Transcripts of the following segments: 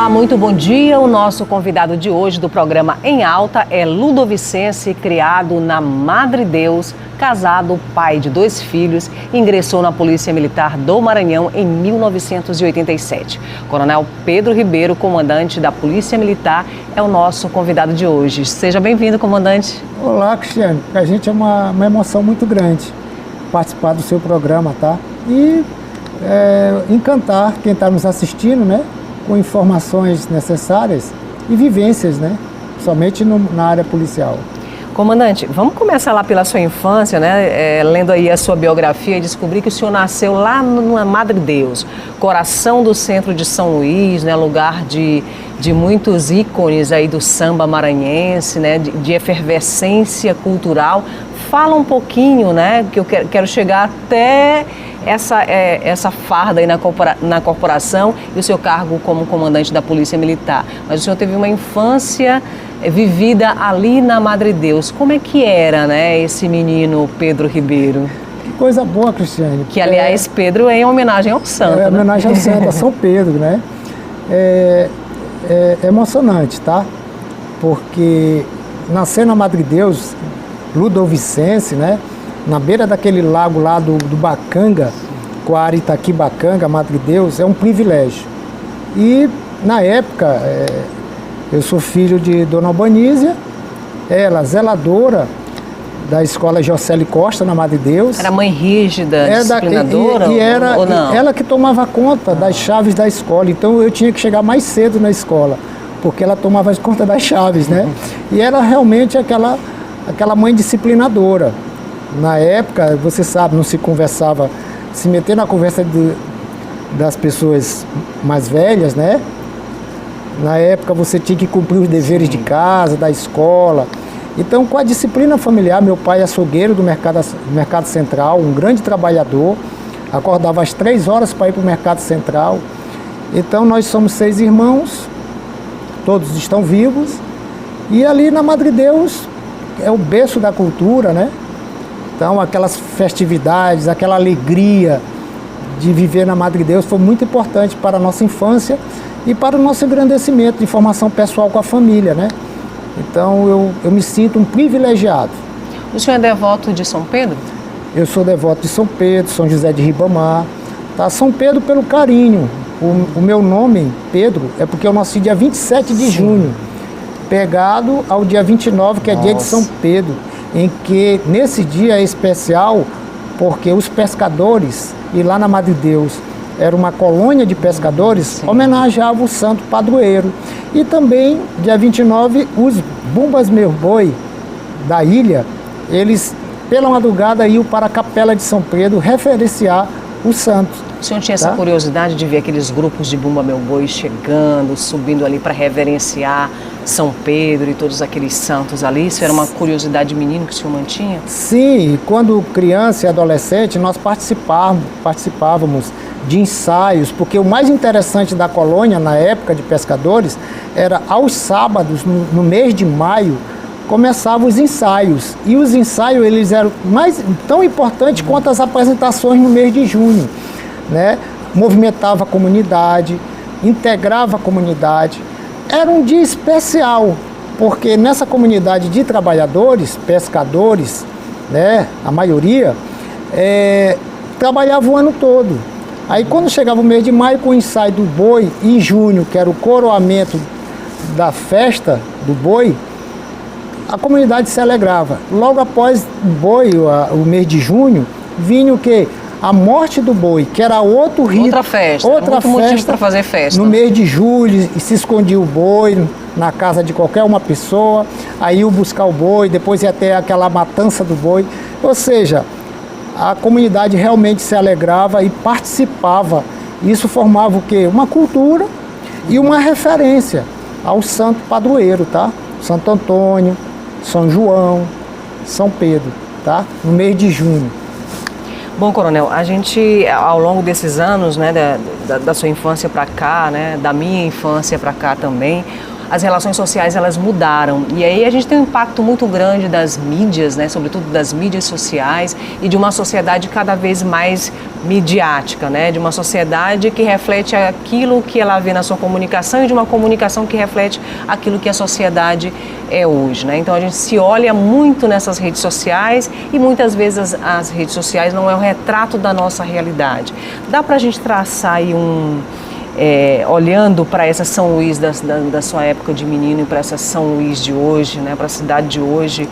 Olá, muito bom dia. O nosso convidado de hoje do programa Em Alta é ludovicense, criado na Madre Deus, casado, pai de 2 filhos, ingressou na Polícia Militar do Maranhão em 1987. Coronel Pedro Ribeiro, comandante da Polícia Militar, é o nosso convidado de hoje. Seja bem-vindo, comandante. Olá, Cristiane. Para a gente é uma emoção muito grande participar do seu programa, tá? E encantar quem está nos assistindo, né? Com informações necessárias e vivências, né? Somente na área policial. Comandante, vamos começar lá pela sua infância, né? Lendo aí a sua biografia e descobri que o senhor nasceu lá na Madre Deus, coração do centro de São Luís, né? Lugar de muitos ícones aí do samba maranhense, né? De efervescência cultural. Fala um pouquinho, né? Que eu quero chegar até essa farda aí na corporação e o seu cargo como comandante da Polícia Militar. Mas o senhor teve uma infância vivida ali na Madre Deus. Como é que era, né, esse menino Pedro Ribeiro? Que coisa boa, Cristiane. Que, aliás, Pedro é em homenagem ao santo. É homenagem ao santo, a São Pedro, né? É emocionante, tá? Porque nascer na Madre Deus, ludovicense, né? Na beira daquele lago lá do Bacanga, Coara Itaquibacanga, Madre Deus, é um privilégio. E, na época, eu sou filho de Dona Albanísia, ela zeladora da escola Jocely Costa, na Madre Deus. Era mãe rígida, disciplinadora? E era ou não? Ela que tomava conta das chaves da escola, então eu tinha que chegar mais cedo na escola, porque ela tomava conta das chaves, né? E era realmente aquela mãe disciplinadora. Na época, você sabe, não se conversava, se meter na conversa das pessoas mais velhas, né? Na época você tinha que cumprir os deveres de casa, da escola. Então, com a disciplina familiar, meu pai é açougueiro do Mercado Central, um grande trabalhador, acordava às 3 horas para ir para o Mercado Central. Então, nós somos 6 irmãos, todos estão vivos, e ali na Madre Deus é o berço da cultura, né? Então, aquelas festividades, aquela alegria de viver na Madre Deus foi muito importante para a nossa infância e para o nosso engrandecimento de formação pessoal com a família, né? Então, eu me sinto um privilegiado. O senhor é devoto de São Pedro? Eu sou devoto de São Pedro, São José de Ribamar. Tá? São Pedro pelo carinho. O meu nome, Pedro, é porque eu nasci dia 27 de junho, pegado ao dia 29, que é dia de São Pedro, em que nesse dia é especial porque os pescadores, e lá na Madre Deus era uma colônia de pescadores, homenageavam o santo padroeiro. E também, dia 29, os Bumbas Meu Boi da ilha, eles pela madrugada iam para a Capela de São Pedro referenciar o santo. O senhor tinha essa curiosidade de ver aqueles grupos de Bumba Meu Boi chegando, subindo ali para reverenciar São Pedro e todos aqueles santos ali? Isso era uma curiosidade de menino que o senhor mantinha? Sim, quando criança e adolescente nós participávamos de ensaios, porque o mais interessante da colônia na época de pescadores era aos sábados, no mês de maio, começavam os ensaios. E os ensaios eles eram tão importantes quanto as apresentações no mês de junho, né? Movimentava a comunidade, integrava a comunidade. Era um dia especial, porque nessa comunidade de trabalhadores, pescadores, né, a maioria, trabalhava o ano todo. Aí quando chegava o mês de maio, com o ensaio do boi, e junho, que era o coroamento da festa do boi, a comunidade se alegrava. Logo após o boi, o mês de junho, vinha o quê? A morte do boi, que era outro rito. Outra festa. Outra motivo para fazer festa. No mês de julho, se escondia o boi na casa de qualquer uma pessoa, aí ia buscar o boi, depois ia ter aquela matança do boi. Ou seja, a comunidade realmente se alegrava e participava. Isso formava o quê? Uma cultura e uma referência ao santo padroeiro, tá? Santo Antônio, São João, São Pedro, tá? No mês de junho. Bom, coronel, a gente, ao longo desses anos, né, da sua infância para cá, né, da minha infância para cá também, as relações sociais elas mudaram. E aí a gente tem um impacto muito grande das mídias, né, sobretudo das mídias sociais, e de uma sociedade cada vez mais midiática, né, de uma sociedade que reflete aquilo que ela vê na sua comunicação e de uma comunicação que reflete aquilo que a sociedade é hoje, né? Então a gente se olha muito nessas redes sociais e muitas vezes as redes sociais não é o retrato da nossa realidade. Dá para a gente traçar aí olhando para essa São Luís da sua época de menino e para essa São Luís de hoje, né, para a cidade de hoje,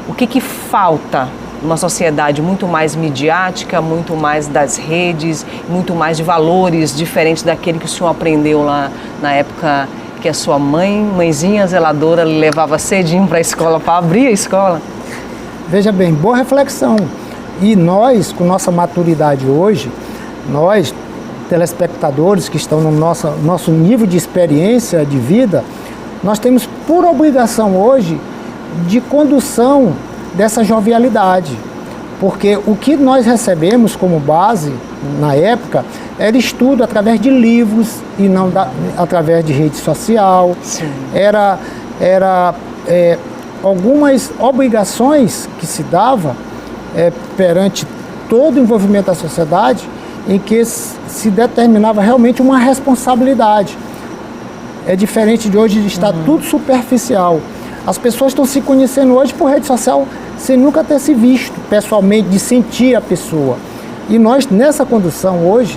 o que falta numa sociedade muito mais midiática, muito mais das redes, muito mais de valores diferentes daquele que o senhor aprendeu lá na época que a sua mãezinha zeladora, levava cedinho para a escola, para abrir a escola? Veja bem, boa reflexão. E nós, com nossa maturidade hoje, nós, telespectadores que estão no nosso nível de experiência de vida, nós temos por obrigação hoje de condução dessa jovialidade. Porque o que nós recebemos como base, na época, era estudo através de livros e não através de rede social. Sim. Era algumas obrigações que se dava perante todo o envolvimento da sociedade, em que se determinava realmente uma responsabilidade. É diferente de hoje de estar tudo superficial. As pessoas estão se conhecendo hoje por rede social sem nunca ter se visto pessoalmente, de sentir a pessoa. E nós, nessa condução hoje,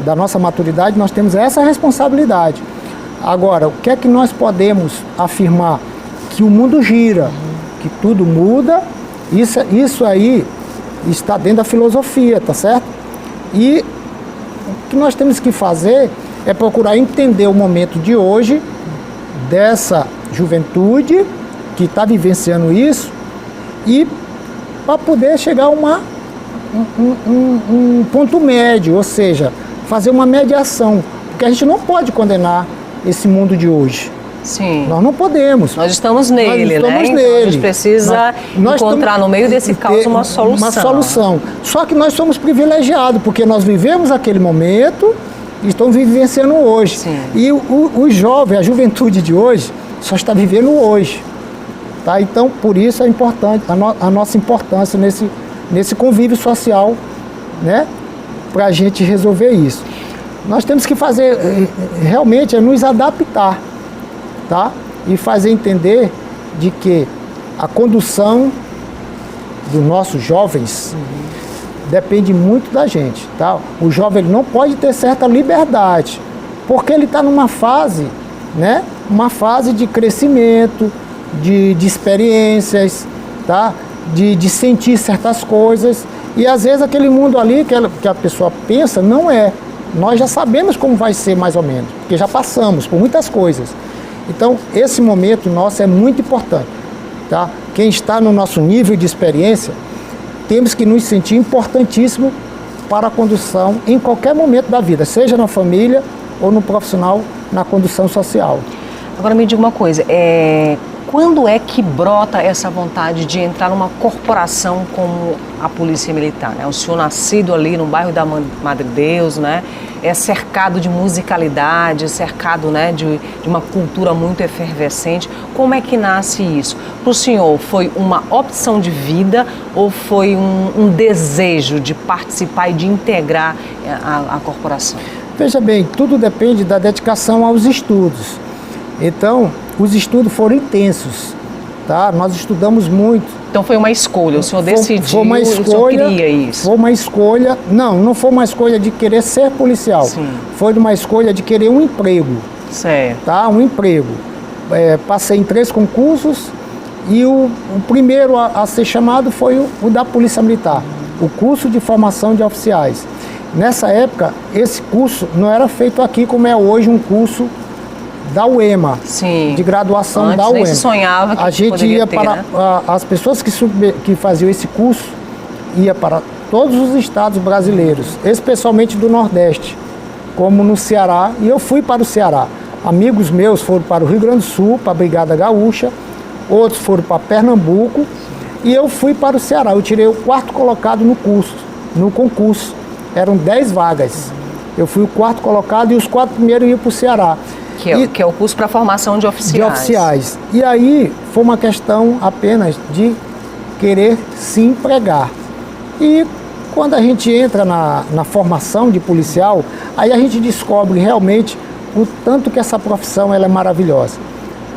da nossa maturidade, nós temos essa responsabilidade. Agora, o que é que nós podemos afirmar? Que o mundo gira, que tudo muda, isso aí está dentro da filosofia, tá certo? E o que nós temos que fazer é procurar entender o momento de hoje, dessa juventude que está vivenciando isso, e para poder chegar a um ponto médio, ou seja, fazer uma mediação, porque a gente não pode condenar esse mundo de hoje. Sim. Nós não podemos. Nós estamos nele, né? Então a gente precisa encontrar no meio desse caos uma solução. Uma solução. Só que nós somos privilegiados, porque nós vivemos aquele momento e estamos vivenciando hoje. Sim. E o jovem, a juventude de hoje, só está vivendo hoje. Tá? Então, por isso é importante, a nossa importância nesse convívio social, né? Para a gente resolver isso. Nós temos que fazer, realmente, nos adaptar, tá? E fazer entender de que a condução dos nossos jovens depende muito da gente, tá? O jovem ele não pode ter certa liberdade, porque ele está numa fase, né? Uma fase de crescimento, de experiências, tá? De sentir certas coisas, e às vezes aquele mundo ali que a pessoa pensa não é. Nós já sabemos como vai ser mais ou menos, porque já passamos por muitas coisas. Então, esse momento nosso é muito importante, tá? Quem está no nosso nível de experiência, temos que nos sentir importantíssimo para a condução em qualquer momento da vida, seja na família ou no profissional, na condução social. Agora me diga uma coisa, quando é que brota essa vontade de entrar numa corporação como a Polícia Militar, né? O senhor nascido ali no bairro da Madre Deus, né? É cercado de musicalidade, cercado, né, de uma cultura muito efervescente. Como é que nasce isso? Para o senhor, foi uma opção de vida ou foi um desejo de participar e de integrar a corporação? Veja bem, tudo depende da dedicação aos estudos. Então, os estudos foram intensos, tá? Nós estudamos muito. Então foi uma escolha, o senhor decidiu, foi uma escolha, o senhor queria isso? Foi uma escolha, não foi uma escolha de querer ser policial. Sim. Foi uma escolha de querer um emprego. Certo. Tá? Um emprego. Passei em 3 concursos e o primeiro a ser chamado foi o da Polícia Militar, o curso de formação de oficiais. Nessa época, esse curso não era feito aqui como é hoje um curso da UEMA, sim, de graduação antes da UEMA. Nem se sonhava que a gente ia ter, para, né? As pessoas que faziam esse curso ia para todos os estados brasileiros, especialmente do Nordeste, como no Ceará, e eu fui para o Ceará. Amigos meus foram para o Rio Grande do Sul, para a Brigada Gaúcha, outros foram para Pernambuco, e eu fui para o Ceará. Eu tirei o 4º colocado no concurso. Eram 10 vagas. Eu fui o 4º colocado e os 4 primeiros iam para o Ceará. Que é o curso para formação de oficiais. De oficiais. E aí foi uma questão apenas de querer se empregar. E quando a gente entra na formação de policial, aí a gente descobre realmente o tanto que essa profissão ela é maravilhosa.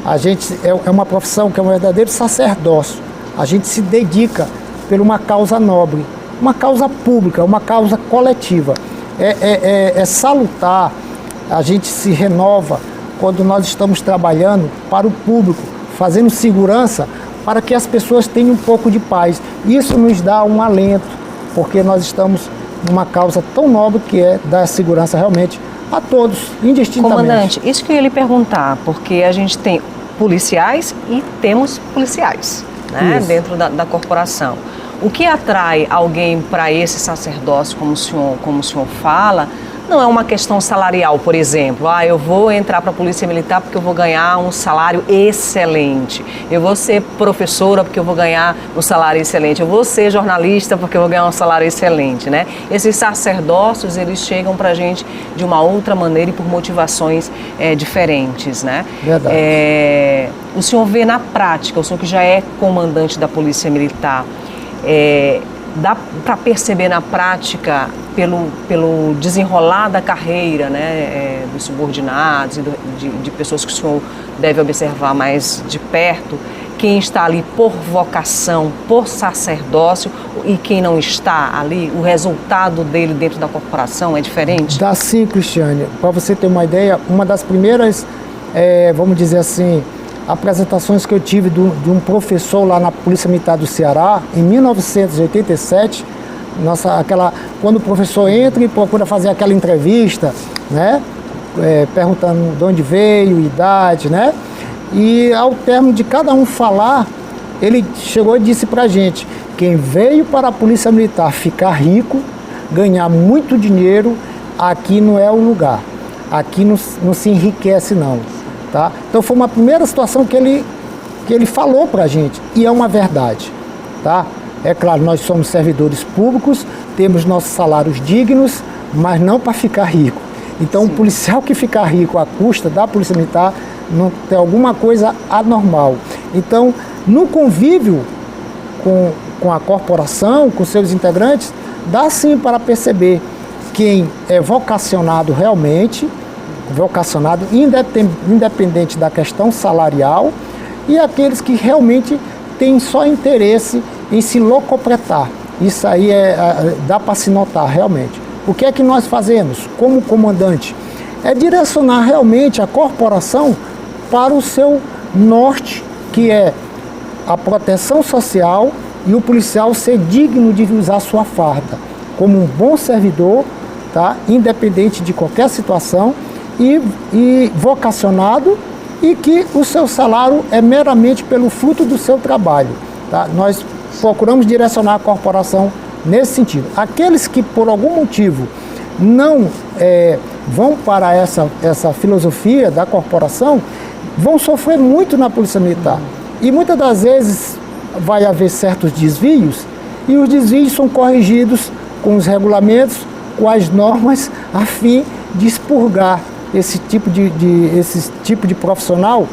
A gente é uma profissão que é um verdadeiro sacerdócio. A gente se dedica por uma causa nobre, uma causa pública, uma causa coletiva. É salutar, a gente se renova quando nós estamos trabalhando para o público, fazendo segurança para que as pessoas tenham um pouco de paz. Isso nos dá um alento, porque nós estamos numa causa tão nobre que é dar segurança realmente a todos, indistintamente. Comandante, isso que eu ia lhe perguntar, porque a gente tem policiais e temos policiais, né, dentro da corporação. O que atrai alguém para esse sacerdócio, como o senhor fala, não é uma questão salarial, por exemplo. Eu vou entrar para a Polícia Militar porque eu vou ganhar um salário excelente. Eu vou ser professora porque eu vou ganhar um salário excelente. Eu vou ser jornalista porque eu vou ganhar um salário excelente, né? Esses sacerdócios, eles chegam para a gente de uma outra maneira e por motivações diferentes, né? Verdade. O senhor vê na prática, o senhor que já é comandante da Polícia Militar, dá para perceber na prática, pelo desenrolar da carreira, né, dos subordinados e de pessoas que o senhor deve observar mais de perto, quem está ali por vocação, por sacerdócio e quem não está ali, o resultado dele dentro da corporação é diferente? Dá sim, Cristiane. Para você ter uma ideia, uma das primeiras, vamos dizer assim, apresentações que eu tive de um professor lá na Polícia Militar do Ceará, em 1987, quando o professor entra e procura fazer aquela entrevista, né, perguntando de onde veio, idade, né, e ao termo de cada um falar, ele chegou e disse pra gente: quem veio para a Polícia Militar ficar rico, ganhar muito dinheiro, aqui não é o lugar, aqui não se enriquece não. Tá? Então foi uma primeira situação que ele falou para a gente, e é uma verdade. Tá? É claro, nós somos servidores públicos, temos nossos salários dignos, mas não para ficar rico. Então, sim, o policial que ficar rico à custa da Polícia Militar não tem alguma coisa anormal. Então, no convívio com a corporação, com seus integrantes, dá sim para perceber quem é vocacionado realmente, independente da questão salarial, e aqueles que realmente têm só interesse em se locupletar. Isso aí dá para se notar realmente. O que é que nós fazemos como comandante? É direcionar realmente a corporação para o seu norte, que é a proteção social e o policial ser digno de usar sua farda, como um bom servidor, tá? Independente de qualquer situação, e vocacionado, e que o seu salário é meramente pelo fruto do seu trabalho. Tá? Nós procuramos direcionar a corporação nesse sentido. Aqueles que por algum motivo não vão para essa filosofia da corporação, vão sofrer muito na Polícia Militar. E muitas das vezes vai haver certos desvios, e os desvios são corrigidos com os regulamentos, com as normas, a fim de expurgar esse tipo de profissional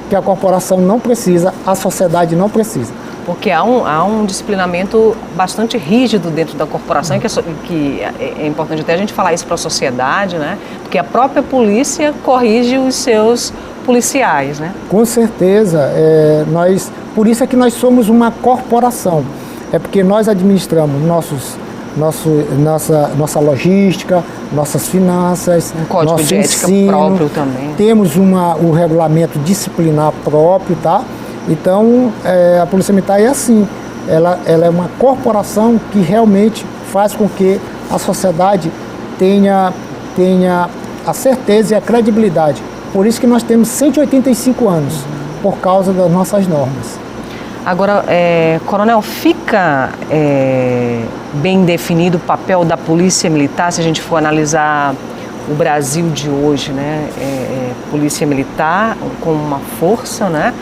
que a corporação não precisa, a sociedade não precisa. Porque há um disciplinamento bastante rígido dentro da corporação, que é importante até a gente falar isso para a sociedade, né? Porque a própria polícia corrige os seus policiais, né? Com certeza. Por isso é que nós somos uma corporação. É porque nós administramos nossa logística, nossas finanças, um código nosso de ética ensino, próprio também. Temos o regulamento disciplinar próprio, tá? Então, a Polícia Militar é assim, ela é uma corporação que realmente faz com que a sociedade tenha a certeza e a credibilidade. Por isso que nós temos 185 anos, por causa das nossas normas. Agora, Coronel, fica bem definido o papel da Polícia Militar, se a gente for analisar o Brasil de hoje, né? Polícia Militar como uma força, né?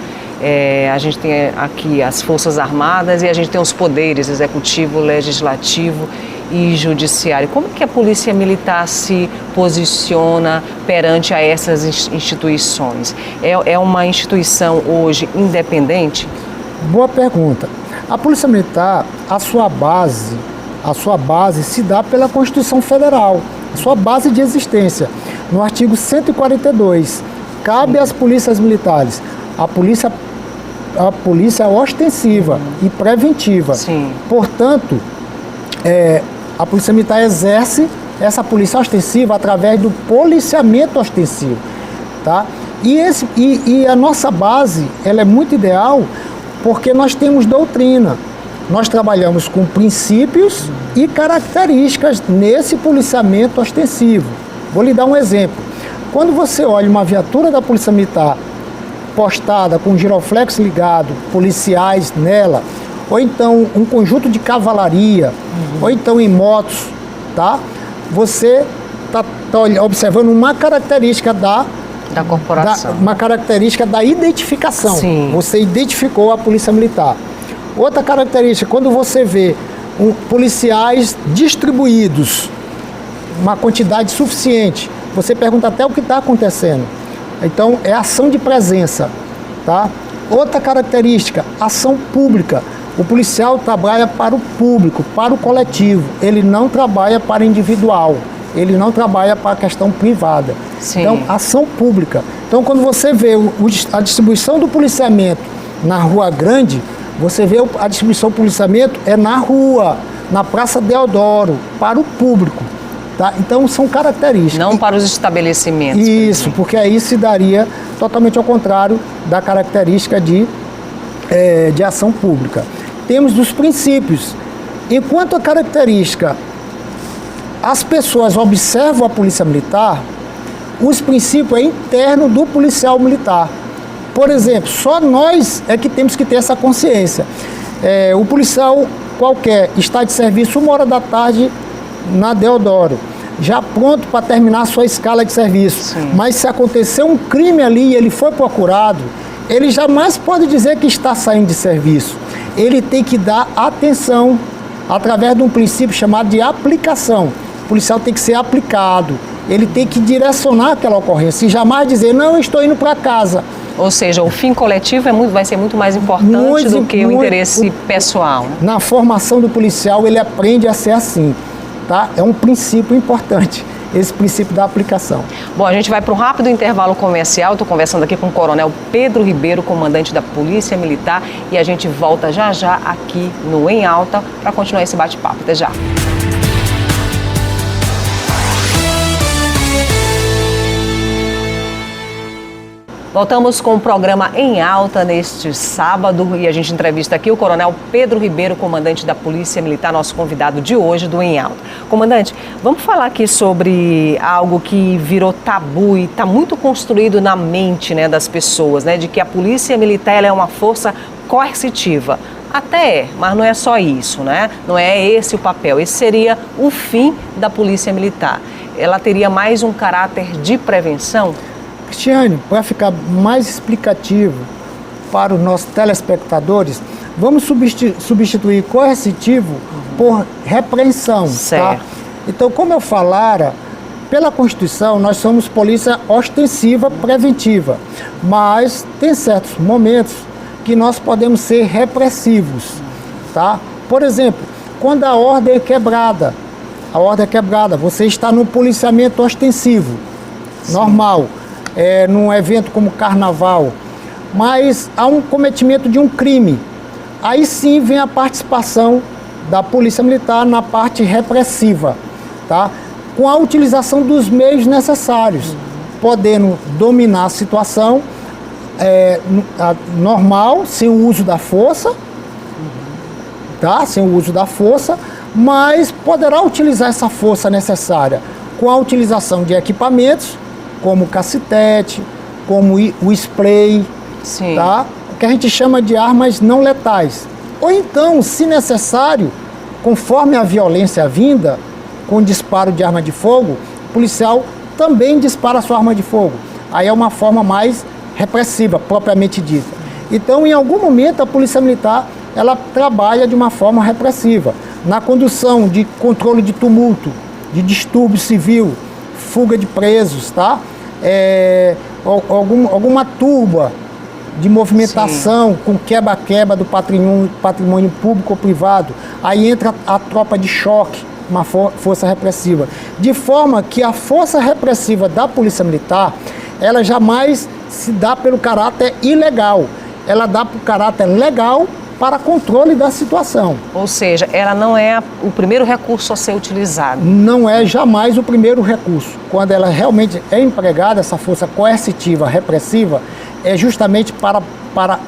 A gente tem aqui as Forças Armadas e a gente tem os poderes executivo, legislativo e judiciário. Como que a Polícia Militar se posiciona perante a essas instituições? É uma instituição hoje independente? Boa pergunta. A Polícia Militar, a sua base se dá pela Constituição Federal, a sua base de existência. No artigo 142, cabe às polícias militares a polícia ostensiva e preventiva. Sim. Portanto, a Polícia Militar exerce essa polícia ostensiva através do policiamento ostensivo, tá? E a nossa base, ela é muito ideal porque nós temos doutrina. Nós trabalhamos com princípios e características nesse policiamento ostensivo. Vou lhe dar um exemplo. Quando você olha uma viatura da Polícia Militar postada com giroflex ligado, policiais nela, ou então um conjunto de cavalaria, ou então em motos, tá? Você está observando uma característica da corporação. Uma característica da identificação. Sim. Você identificou a Polícia Militar. Outra característica, quando você vê policiais distribuídos, uma quantidade suficiente, você pergunta até o que está acontecendo. Então, é ação de presença, tá? Outra característica, ação pública. O policial trabalha para o público, para o coletivo. Ele não trabalha para individual. Ele não trabalha para a questão privada. Sim. Então, ação pública. Então, quando você vê a distribuição do policiamento na Rua Grande, você vê a distribuição do policiamento na rua, na Praça Deodoro, para o público. Tá? Então, são características. Não para os estabelecimentos. Isso, porque aí se daria totalmente ao contrário da característica de ação pública. Temos os princípios. Enquanto a característica, as pessoas observam a Polícia Militar, os princípios é interno do policial militar. Por exemplo, só nós é que temos que ter essa consciência. O policial qualquer está de serviço 1h na Deodoro, já pronto para terminar a sua escala de serviço. Sim. Mas se acontecer um crime ali e ele foi procurado, ele jamais pode dizer que está saindo de serviço. Ele tem que dar atenção através de um princípio chamado de aplicação. O policial tem que ser aplicado, ele tem que direcionar aquela ocorrência e jamais dizer, não, eu estou indo para casa. Ou seja, o fim coletivo vai ser muito mais importante do que o interesse pessoal. Né? Na formação do policial, ele aprende a ser assim, tá? É um princípio importante, esse princípio da aplicação. Bom, a gente vai para um rápido intervalo comercial. Estou conversando aqui com o Coronel Pedro Ribeiro, comandante da Polícia Militar, e a gente volta já já aqui no Em Alta para continuar esse bate-papo. Até já. Voltamos com o programa Em Alta neste sábado e a gente entrevista aqui o Coronel Pedro Ribeiro, comandante da Polícia Militar, nosso convidado de hoje do Em Alta. Comandante, vamos falar aqui sobre algo que virou tabu e está muito construído na mente, né, das pessoas, né, de que a Polícia Militar ela é uma força coercitiva. Até mas não é só isso, né? Não é esse o papel. Esse seria o fim da Polícia Militar. Ela teria mais um caráter de prevenção? Cristiane, para ficar mais explicativo para os nossos telespectadores, vamos substituir coercitivo por repreensão. Certo. Tá? Então, como eu falara, pela Constituição, nós somos polícia ostensiva preventiva, mas tem certos momentos que nós podemos ser repressivos. Tá? Por exemplo, quando a ordem é quebrada, você está no policiamento ostensivo, normal. Num evento como carnaval, mas há um cometimento de um crime. Aí sim vem a participação da Polícia Militar na parte repressiva, tá? Com a utilização dos meios necessários, podendo dominar a situação normal, sem o uso da força, tá? Sem o uso da força, mas poderá utilizar essa força necessária com a utilização de equipamentos, como o cacetete, como o spray, Sim. Tá? O que a gente chama de armas não letais. Ou então, se necessário, conforme a violência vinda, com disparo de arma de fogo, o policial também dispara a sua arma de fogo. Aí é uma forma mais repressiva, propriamente dita. Então, em algum momento, a Polícia Militar, ela trabalha de uma forma repressiva, na condução de controle de tumulto, de distúrbio civil, fuga de presos, tá? Alguma turba de movimentação, sim, com quebra-quebra do patrimônio público ou privado. Aí entra a tropa de choque, uma força repressiva. De forma que a força repressiva da Polícia Militar, ela jamais se dá pelo caráter ilegal. Ela dá por caráter legal para controle da situação. Ou seja, ela não é o primeiro recurso a ser utilizado. Não é jamais o primeiro recurso. Quando ela realmente é empregada, essa força coercitiva, repressiva, é justamente para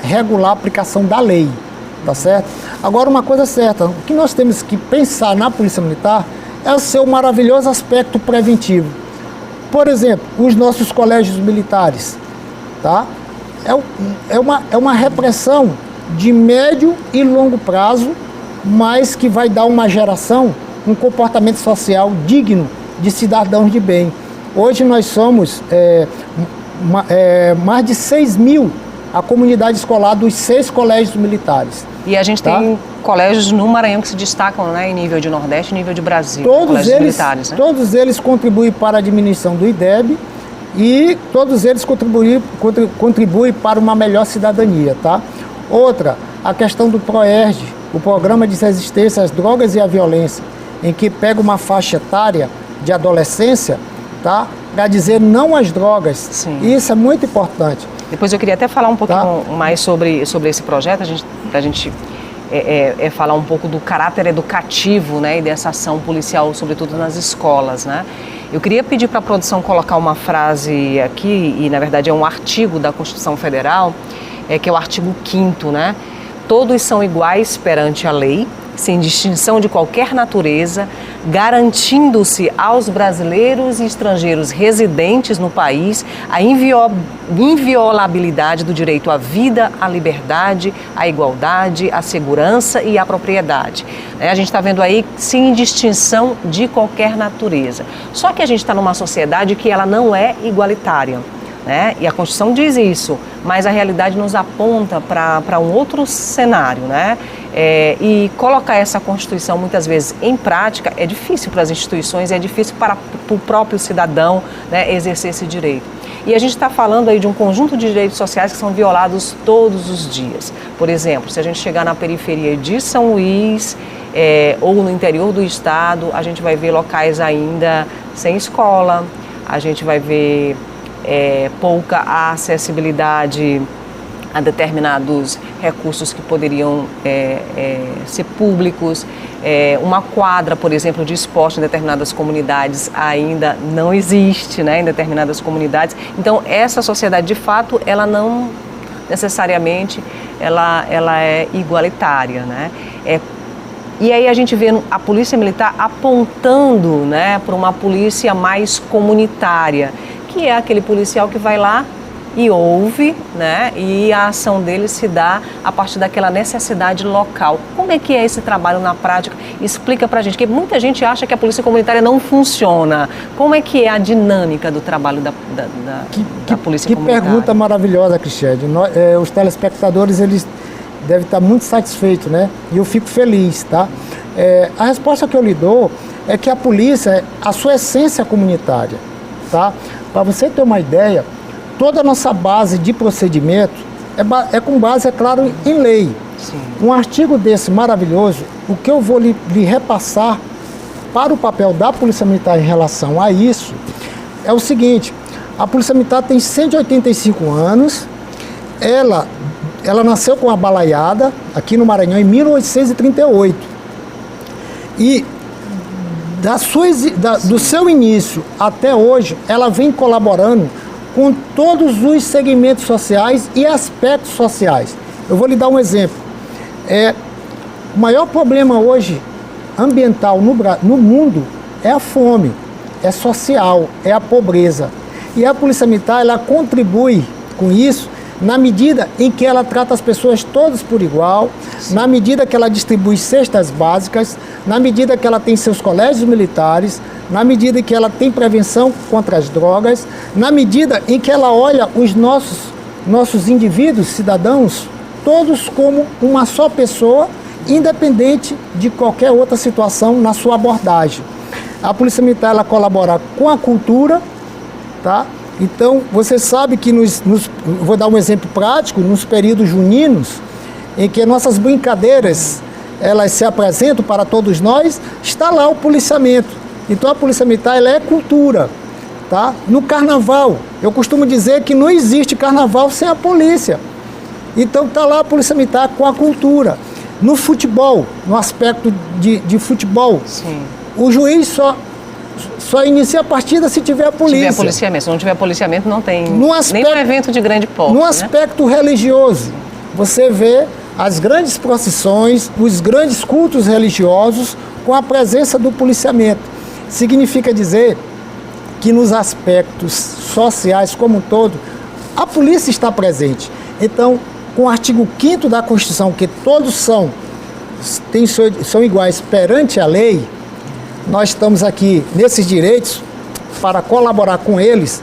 regular a aplicação da lei, tá certo? Agora, uma coisa certa, o que nós temos que pensar na Polícia Militar é o seu maravilhoso aspecto preventivo. Por exemplo, os nossos colégios militares, tá? É uma repressão de médio e longo prazo, mas que vai dar uma geração, um comportamento social digno de cidadãos de bem. Hoje nós somos mais de 6 mil a comunidade escolar dos 6 colégios militares. E a gente tem colégios no Maranhão que se destacam, né, em nível de Nordeste e nível de Brasil. Todos eles contribuem para a diminuição do IDEB e todos eles contribuem para uma melhor cidadania, tá? Outra, a questão do PROERD, o Programa de Resistência às Drogas e à Violência, em que pega uma faixa etária de adolescência, tá? Para dizer não às drogas. Sim. Isso é muito importante. Depois eu queria até falar um pouquinho mais sobre esse projeto, a gente falar um pouco do caráter educativo, né, e dessa ação policial, sobretudo nas escolas, né? Eu queria pedir para a produção colocar uma frase aqui, e na verdade é um artigo da Constituição Federal, que é o artigo 5º, né? Todos são iguais perante a lei, sem distinção de qualquer natureza, garantindo-se aos brasileiros e estrangeiros residentes no país a inviolabilidade do direito à vida, à liberdade, à igualdade, à segurança e à propriedade. A gente está vendo aí sem distinção de qualquer natureza. Só que a gente está numa sociedade que ela não é igualitária, né? E a Constituição diz isso, mas a realidade nos aponta para um outro cenário, né? E colocar essa Constituição muitas vezes em prática é difícil para as instituições, é difícil para o próprio cidadão, né, exercer esse direito. E a gente está falando aí de um conjunto de direitos sociais que são violados todos os dias. Por exemplo, se a gente chegar na periferia de São Luís ou no interior do estado, a gente vai ver locais ainda sem escola, a gente vai ver pouca acessibilidade a determinados recursos que poderiam ser públicos. Uma quadra, por exemplo, de esporte em determinadas comunidades ainda não existe, né, em determinadas comunidades. Então, essa sociedade, de fato, ela não necessariamente ela é igualitária, né? E aí a gente vê a Polícia Militar apontando, né, para uma polícia mais comunitária, que é aquele policial que vai lá e ouve, né, e a ação dele se dá a partir daquela necessidade local. Como é que é esse trabalho na prática? Explica pra gente, porque muita gente acha que a polícia comunitária não funciona. Como é que é a dinâmica do trabalho da polícia comunitária? Que pergunta maravilhosa, Cristiane. Os telespectadores, eles devem estar muito satisfeitos, né? E eu fico feliz, tá? A resposta que eu lhe dou é que a polícia, a sua essência comunitária, tá? Para você ter uma ideia, toda a nossa base de procedimento é com base, é claro, em lei. Sim. Um artigo desse maravilhoso, o que eu vou lhe repassar para o papel da Polícia Militar em relação a isso, é o seguinte: a Polícia Militar tem 185 anos, ela nasceu com a balaiada aqui no Maranhão em 1838. E do seu início até hoje, ela vem colaborando com todos os segmentos sociais e aspectos sociais. Eu vou lhe dar um exemplo. O maior problema hoje ambiental no mundo é a fome, é social, é a pobreza. E a Polícia Militar, ela contribui com isso na medida em que ela trata as pessoas todas por igual, na medida que ela distribui cestas básicas, na medida que ela tem seus colégios militares, na medida em que ela tem prevenção contra as drogas, na medida em que ela olha os nossos nossos indivíduos, cidadãos, todos como uma só pessoa, independente de qualquer outra situação na sua abordagem. A Polícia Militar, ela colabora com a cultura, tá? Então, você sabe que vou dar um exemplo prático, nos períodos juninos, em que nossas brincadeiras, elas se apresentam para todos nós, está lá o policiamento. Então, a Polícia Militar, ela é cultura, tá? No carnaval, eu costumo dizer que não existe carnaval sem a polícia. Então, está lá a Polícia Militar com a cultura. No futebol, no aspecto de futebol, sim, o juiz só inicia a partida se tiver a polícia. Se tiver policiamento. Se não tiver policiamento, não tem aspecto, nenhum evento de grande porte. No aspecto religioso, você vê as grandes procissões, os grandes cultos religiosos com a presença do policiamento. Significa dizer que nos aspectos sociais como um todo, a polícia está presente. Então, com o artigo 5º da Constituição, que todos são iguais perante a lei, nós estamos aqui nesses direitos para colaborar com eles,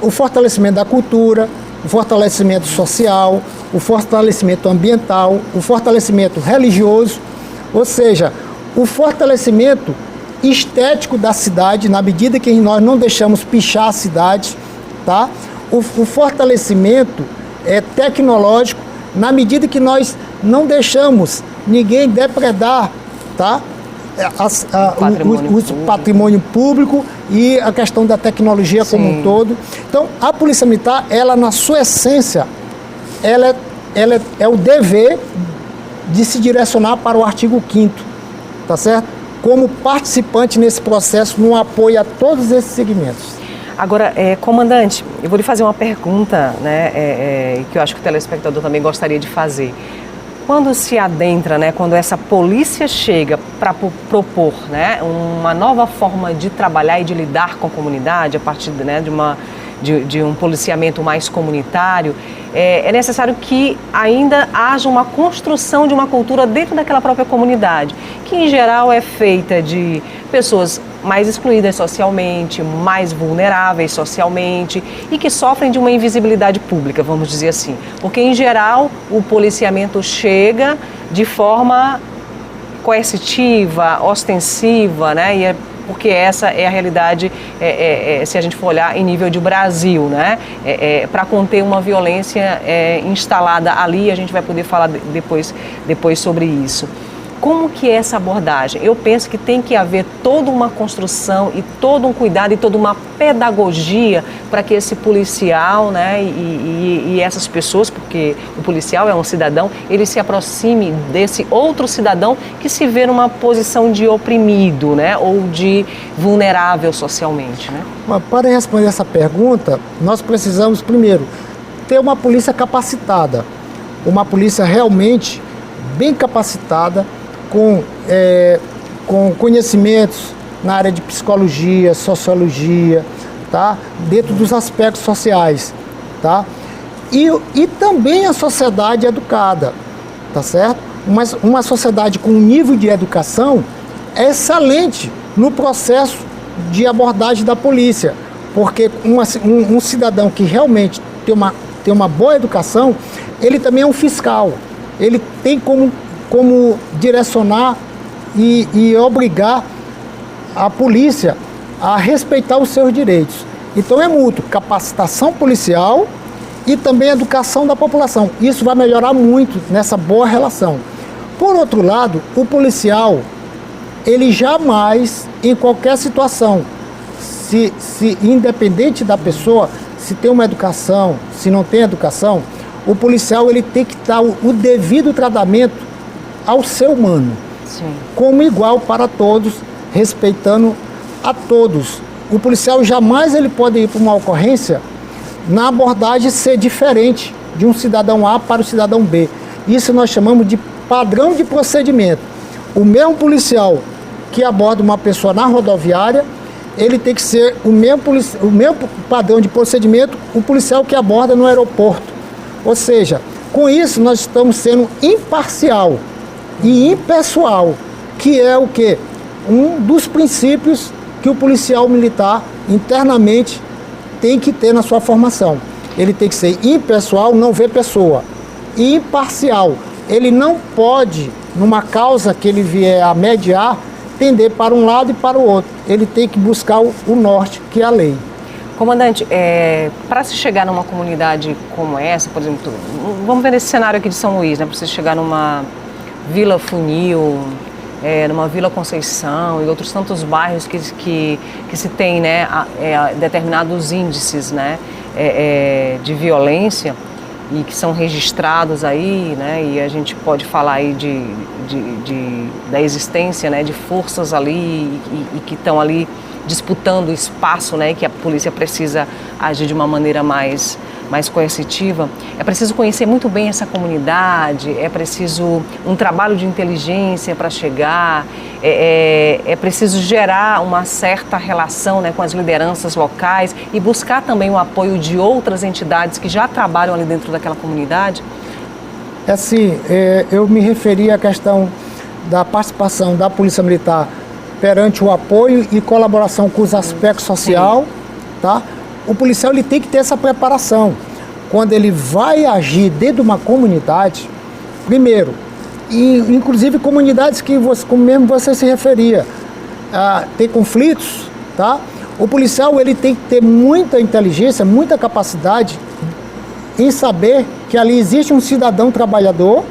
o fortalecimento da cultura, o fortalecimento social, o fortalecimento ambiental, o fortalecimento religioso, ou seja, o fortalecimento estético da cidade, na medida que nós não deixamos pichar a cidade, tá? O fortalecimento tecnológico, na medida que nós não deixamos ninguém depredar, tá? O patrimônio público e a questão da tecnologia, sim, como um todo. Então, a Polícia Militar, ela na sua essência, ela é o dever de se direcionar para o artigo 5º, tá certo? Como participante nesse processo, no apoio a todos esses segmentos. Agora, comandante, eu vou lhe fazer uma pergunta, né, que eu acho que o telespectador também gostaria de fazer. Quando se adentra, né, quando essa polícia chega para propor, né, uma nova forma de trabalhar e de lidar com a comunidade, a partir, né, de um policiamento mais comunitário, é necessário que ainda haja uma construção de uma cultura dentro daquela própria comunidade, que em geral é feita de pessoas mais excluídas socialmente, mais vulneráveis socialmente e que sofrem de uma invisibilidade pública, vamos dizer assim. Porque, em geral, o policiamento chega de forma coercitiva, ostensiva, né? Porque essa é a realidade, se a gente for olhar em nível de Brasil, né? Para conter uma violência instalada ali, a gente vai poder falar depois sobre isso. Como que é essa abordagem? Eu penso que tem que haver toda uma construção e todo um cuidado e toda uma pedagogia para que esse policial, né, e essas pessoas, porque o policial é um cidadão, ele se aproxime desse outro cidadão que se vê numa posição de oprimido, né, ou de vulnerável socialmente, né? Para responder essa pergunta, nós precisamos, primeiro, ter uma polícia capacitada, uma polícia realmente bem capacitada, com conhecimentos na área de psicologia, sociologia, tá? Dentro dos aspectos sociais, tá? E também a sociedade educada, tá certo? Uma sociedade com um nível de educação é excelente no processo de abordagem da polícia, porque um cidadão que realmente tem uma boa educação, ele também é um fiscal, ele tem como direcionar e obrigar a polícia a respeitar os seus direitos. Então é mútuo, capacitação policial e também educação da população. Isso vai melhorar muito nessa boa relação. Por outro lado, o policial, ele jamais, em qualquer situação, se independente da pessoa, se tem uma educação, se não tem educação, o policial ele tem que dar o devido tratamento ao ser humano, sim, como igual para todos, respeitando a todos. O policial jamais ele pode ir para uma ocorrência na abordagem ser diferente de um cidadão A para o cidadão B. Isso nós chamamos de padrão de procedimento. O mesmo policial que aborda uma pessoa na rodoviária, ele tem que ser o mesmo padrão de procedimento o policial que aborda no aeroporto. Ou seja, com isso nós estamos sendo imparcial e impessoal, que é o quê? Um dos princípios que o policial militar internamente tem que ter na sua formação. ele tem que ser impessoal, não ver pessoa, e imparcial. Ele não pode, numa causa que ele vier a mediar, tender para um lado e para o outro. Ele tem que buscar o norte, que é a lei. Comandante, para se chegar numa comunidade como essa, por exemplo, vamos ver esse cenário aqui de São Luís, né? Para você chegar numa Vila Funil, numa Vila Conceição e outros tantos bairros que se tem, né, determinados índices, né, de violência e que são registrados aí, né, e a gente pode falar aí da existência, né, de forças ali e que estão ali disputando espaço, né, que a polícia precisa agir de uma maneira mais coercitiva. É preciso conhecer muito bem essa comunidade, é preciso um trabalho de inteligência para chegar, é preciso gerar uma certa relação, né, com as lideranças locais e buscar também o apoio de outras entidades que já trabalham ali dentro daquela comunidade. Assim, eu me referi à questão da participação da Polícia Militar perante o apoio e colaboração com os aspectos social, tá? O policial ele tem que ter essa preparação. Quando ele vai agir dentro de uma comunidade, primeiro, e inclusive comunidades que como mesmo você se referia, tem conflitos, tá? O policial ele tem que ter muita inteligência, muita capacidade em saber que ali existe um cidadão trabalhador,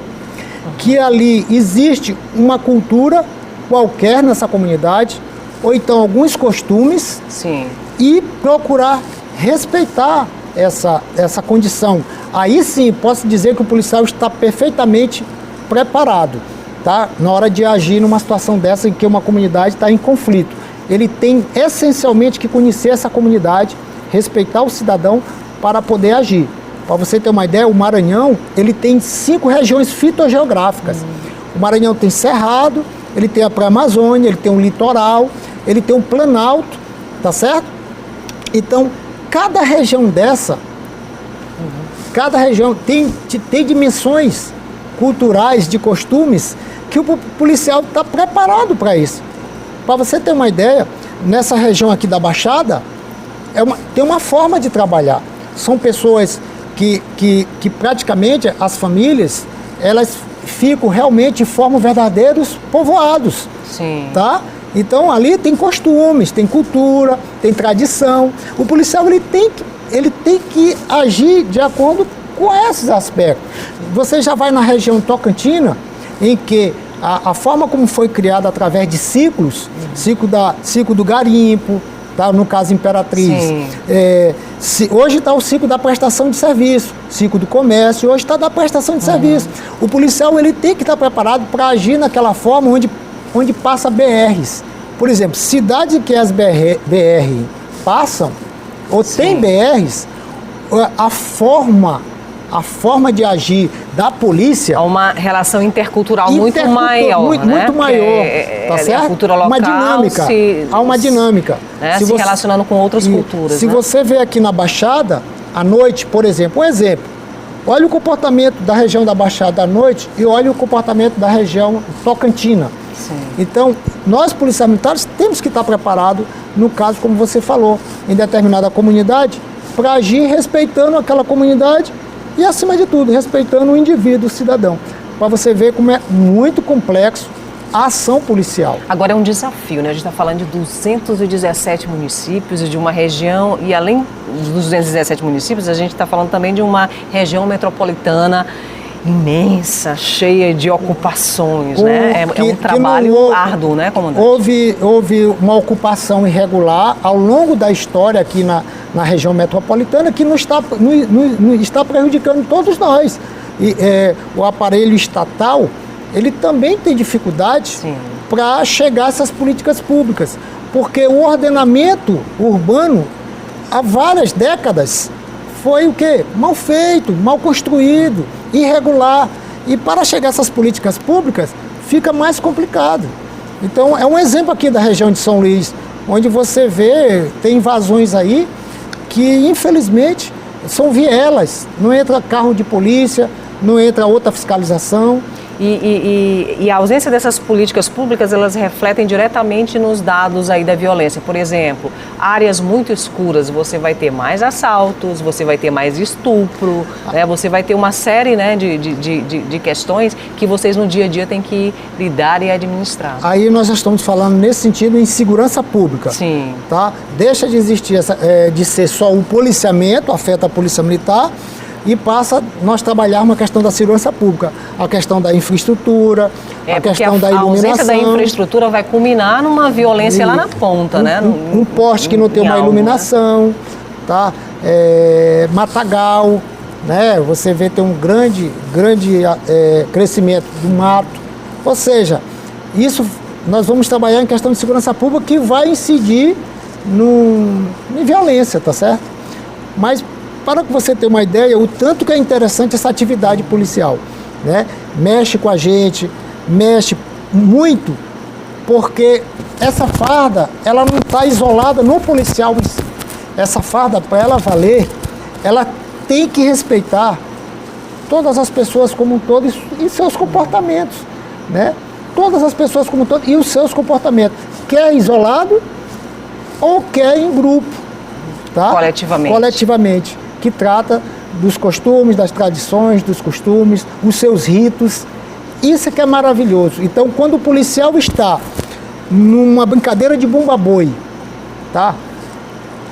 que ali existe uma cultura qualquer nessa comunidade, ou então alguns costumes, sim, e procurar respeitar essa condição. Aí sim, posso dizer que o policial está perfeitamente preparado, tá? Na hora de agir numa situação dessa em que uma comunidade está em conflito. Ele tem essencialmente que conhecer essa comunidade, respeitar o cidadão para poder agir. Para você ter uma ideia, o Maranhão, ele tem 5 regiões fitogeográficas. O Maranhão tem Cerrado, ele tem a Pré-Amazônia, ele tem um litoral, ele tem um Planalto, tá certo? Então, cada região dessa, cada região tem dimensões culturais, de costumes, que o policial está preparado para isso. Para você ter uma ideia, nessa região aqui da Baixada, tem uma forma de trabalhar. São pessoas que praticamente, as famílias, elas ficam realmente, formam verdadeiros povoados. Sim. Tá? Então ali tem costumes, tem cultura, tem tradição. O policial ele tem que agir de acordo com esses aspectos. Você já vai na região tocantina, em que a forma como foi criada através de ciclos, ciclo do garimpo, tá? No caso Imperatriz, hoje está o ciclo da prestação de serviço, ciclo do comércio, hoje está da prestação de serviço. O policial ele tem que estar preparado para agir naquela forma onde passa BRs. Por exemplo, cidades que as BR passam, ou tem BRs, a forma de agir da polícia... Há uma relação intercultural muito maior, muito, né? muito maior, tá certo? A cultura local uma dinâmica, há uma dinâmica. Né? Se relacionando com outras culturas. Se você vê aqui na Baixada, à noite, por exemplo, olha o comportamento da região da Baixada à noite e olha o comportamento da região tocantina. Sim. Então, nós policiais militares temos que estar preparados, no caso, como você falou, em determinada comunidade, para agir respeitando aquela comunidade e, acima de tudo, respeitando o indivíduo, o cidadão. Para você ver como é muito complexo a ação policial. Agora é um desafio, né? A gente está falando de 217 municípios e de uma região, e além dos 217 municípios, a gente está falando também de uma região metropolitana imensa, cheia de ocupações, né? É um trabalho árduo, né, comandante? Houve uma ocupação irregular ao longo da história aqui na região metropolitana que não está prejudicando todos nós. E, o aparelho estatal, ele também tem dificuldade para chegar a essas políticas públicas, porque o ordenamento urbano, há várias décadas, foi o quê? Mal feito, mal construído, irregular. E para chegar a essas políticas públicas, fica mais complicado. Então, é um exemplo aqui da região de São Luís, onde você vê, tem invasões aí, que infelizmente são vielas. Não entra carro de polícia, não entra outra fiscalização. E a ausência dessas políticas públicas, elas refletem diretamente nos dados aí da violência. Por exemplo, áreas muito escuras, você vai ter mais assaltos, você vai ter mais estupro, né? Você vai ter uma série, né, de questões que vocês no dia a dia têm que lidar e administrar. Aí nós já estamos falando nesse sentido em segurança pública. Sim. Tá? Deixa de existir de ser só o policiamento, afeta a polícia militar, e passa nós trabalharmos a questão da segurança pública, a questão da infraestrutura, a questão da iluminação. A ausência da infraestrutura vai culminar numa violência lá na ponta, né? Um poste que não tem uma iluminação, né? Tá? Matagal, né? Você vê tem um grande crescimento do mato. Ou seja, isso nós vamos trabalhar em questão de segurança pública que vai incidir em violência, tá certo? Mas para que você ter uma ideia, o tanto que é interessante essa atividade policial, né? Mexe com a gente, mexe muito, porque essa farda, ela não está isolada no policial. Essa farda, para ela valer, ela tem que respeitar todas as pessoas como um todo e seus comportamentos, né? Todas as pessoas como um todo e os seus comportamentos, quer isolado ou quer em grupo, tá? Coletivamente, que trata dos costumes, das tradições, dos costumes, os seus ritos. Isso é que é maravilhoso. Então, quando o policial está numa brincadeira de bumba-boi, tá?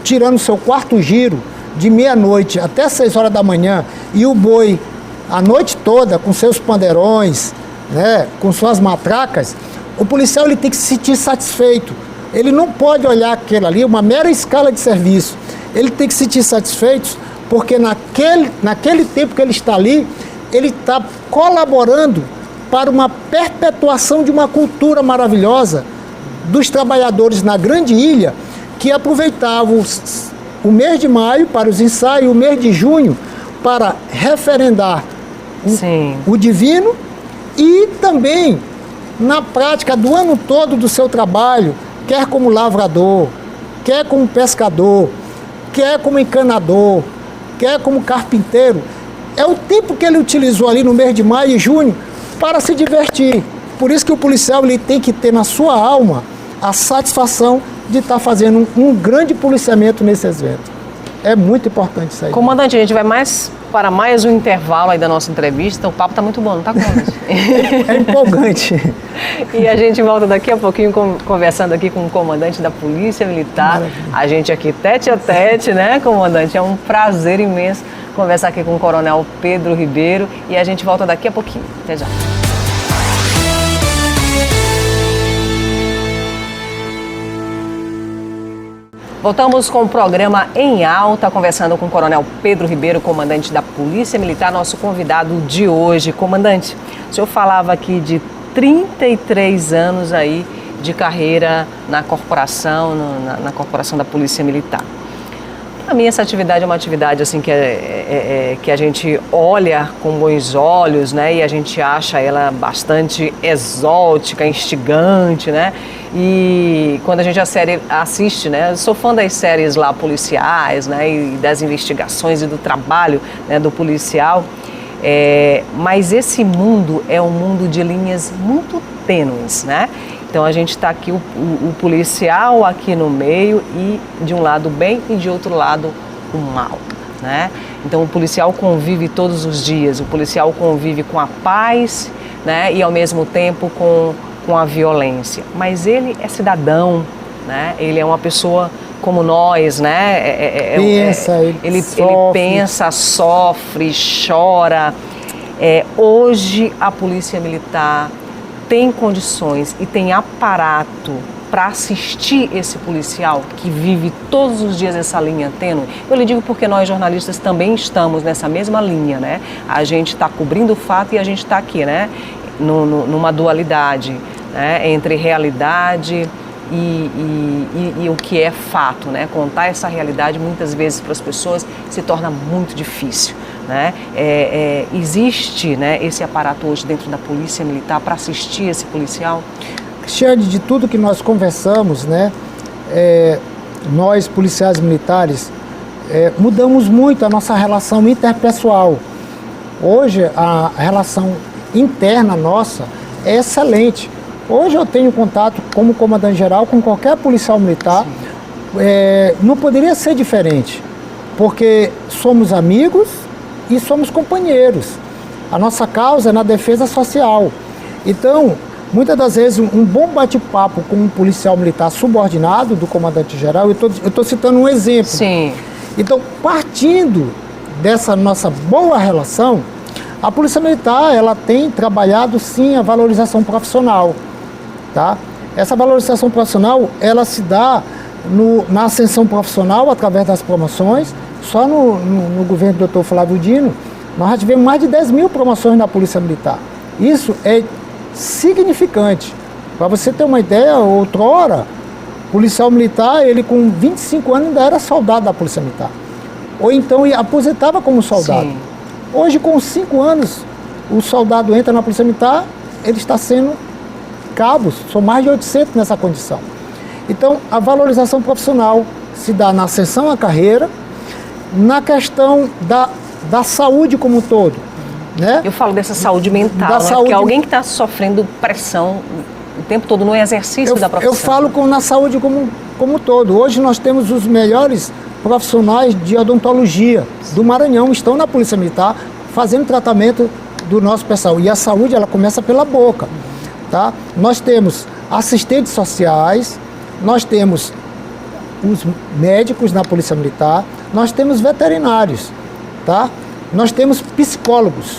Tirando seu quarto giro de meia-noite até 6 horas da manhã e o boi a noite toda com seus pandeirões, né, com suas matracas, o policial ele tem que se sentir satisfeito. Ele não pode olhar aquilo ali, uma mera escala de serviço. Ele tem que se sentir satisfeito porque naquele tempo que ele está ali, ele está colaborando para uma perpetuação de uma cultura maravilhosa dos trabalhadores na Grande Ilha, que aproveitavam o mês de maio para os ensaios, o mês de junho para referendar o divino e também na prática do ano todo do seu trabalho, quer como lavrador, quer como pescador, quer como encanador, quer como carpinteiro. É o tempo que ele utilizou ali no mês de maio e junho para se divertir. Por isso que o policial ele tem que ter na sua alma a satisfação de estar fazendo um grande policiamento nesse evento. É muito importante isso aí. Comandante, a gente vai para mais um intervalo aí da nossa entrevista. O papo está muito bom, não está, comandante? É empolgante. E a gente volta daqui a pouquinho conversando aqui com o comandante da Polícia Militar. Maravilha. A gente aqui tete a tete, né, comandante? É um prazer imenso conversar aqui com o Coronel Pedro Ribeiro. E a gente volta daqui a pouquinho. Até já. Voltamos com o programa Em Alta, conversando com o Coronel Pedro Ribeiro, comandante da Polícia Militar, nosso convidado de hoje. Comandante, o senhor falava aqui de 33 anos aí de carreira na corporação, na corporação da Polícia Militar. Para mim, essa atividade é uma atividade assim, que a gente olha com bons olhos, né? E a gente acha ela bastante exótica, instigante, né? E quando a gente assiste, né? Eu sou fã das séries lá policiais, né? E das investigações e do trabalho, né, do policial. Mas esse mundo é um mundo de linhas muito tênues, né? Então a gente está aqui, o policial aqui no meio e de um lado o bem e de outro lado o mal, né? Então o policial convive todos os dias, o policial convive com a paz, né? E ao mesmo tempo com a violência. Mas ele é cidadão, né? Ele é uma pessoa como nós, né? Ele pensa, sofre, chora. Hoje a Polícia Militar tem condições e tem aparato para assistir esse policial que vive todos os dias essa linha tênue. Eu lhe digo porque nós jornalistas também estamos nessa mesma linha, né? A gente está cobrindo o fato e a gente está aqui, né? Numa dualidade, né? Entre realidade e o que é fato, né? Contar essa realidade muitas vezes para as pessoas se torna muito difícil, né? Existe, né, esse aparato hoje dentro da Polícia Militar para assistir esse policial? Cristiane, de tudo que nós conversamos, né? Nós policiais militares mudamos muito a nossa relação interpessoal. Hoje a relação interna nossa é excelente. Hoje eu tenho contato como comandante-geral com qualquer policial militar, não poderia ser diferente, porque somos amigos e somos companheiros. A nossa causa é na defesa social. Então, muitas das vezes, um bom bate-papo com um policial militar subordinado do comandante-geral, eu estou citando um exemplo. Sim. Então, partindo dessa nossa boa relação, a Polícia Militar, ela tem trabalhado sim a valorização profissional, tá? Essa valorização profissional, ela se dá na ascensão profissional através das promoções. Só no governo do Dr. Flávio Dino, nós já tivemos mais de 10 mil promoções na Polícia Militar. Isso é significante. Para você ter uma ideia, outrora, policial militar, ele com 25 anos ainda era soldado da Polícia Militar. Ou então ele aposentava como soldado. Sim. Hoje, com 5 anos, o soldado entra na Polícia Militar, ele está sendo cabos, são mais de 800 nessa condição. Então, a valorização profissional se dá na ascensão à carreira, na questão da saúde como um todo. Né? Eu falo dessa saúde mental, né? saúde... Porque alguém que está sofrendo pressão o tempo todo no exercício da profissão. Eu falo na saúde como um todo. Hoje nós temos os melhores profissionais de odontologia do Maranhão, estão na Polícia Militar fazendo tratamento do nosso pessoal. E a saúde, ela começa pela boca. Tá? Nós temos assistentes sociais, nós temos os médicos na Polícia Militar, nós temos veterinários, tá? Nós temos psicólogos,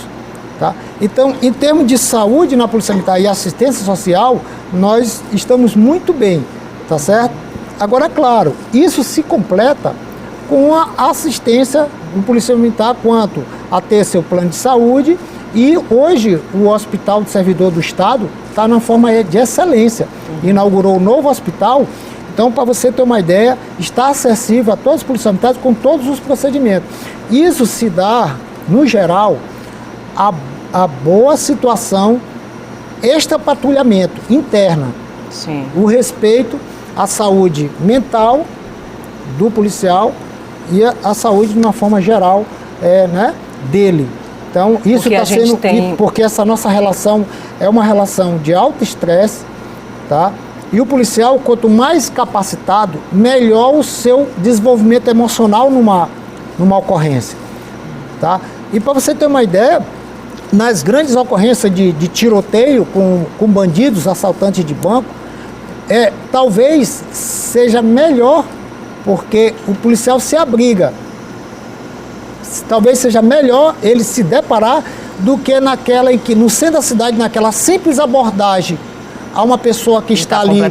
tá? Então, em termos de saúde na Polícia Militar e assistência social, nós estamos muito bem, tá certo? Agora, claro, isso se completa com a assistência do policial militar quanto a ter seu plano de saúde, e hoje o Hospital do Servidor do Estado está na forma de excelência. Inaugurou um novo hospital. Então, para você ter uma ideia, está acessível a todos os policiais militares com todos os procedimentos. Isso se dá, no geral, a boa situação, extrapatrulhamento interna. Sim. O respeito à saúde mental do policial e a saúde de uma forma geral né, dele. Então, isso está sendo... Porque essa nossa relação é uma relação de alto estresse, tá? E o policial, quanto mais capacitado, melhor o seu desenvolvimento emocional numa ocorrência, tá? E para você ter uma ideia, nas grandes ocorrências de tiroteio com bandidos, assaltantes de banco, talvez seja melhor, porque o policial se abriga. Talvez seja melhor ele se deparar do que naquela em que, no centro da cidade, naquela simples abordagem a uma pessoa que está ali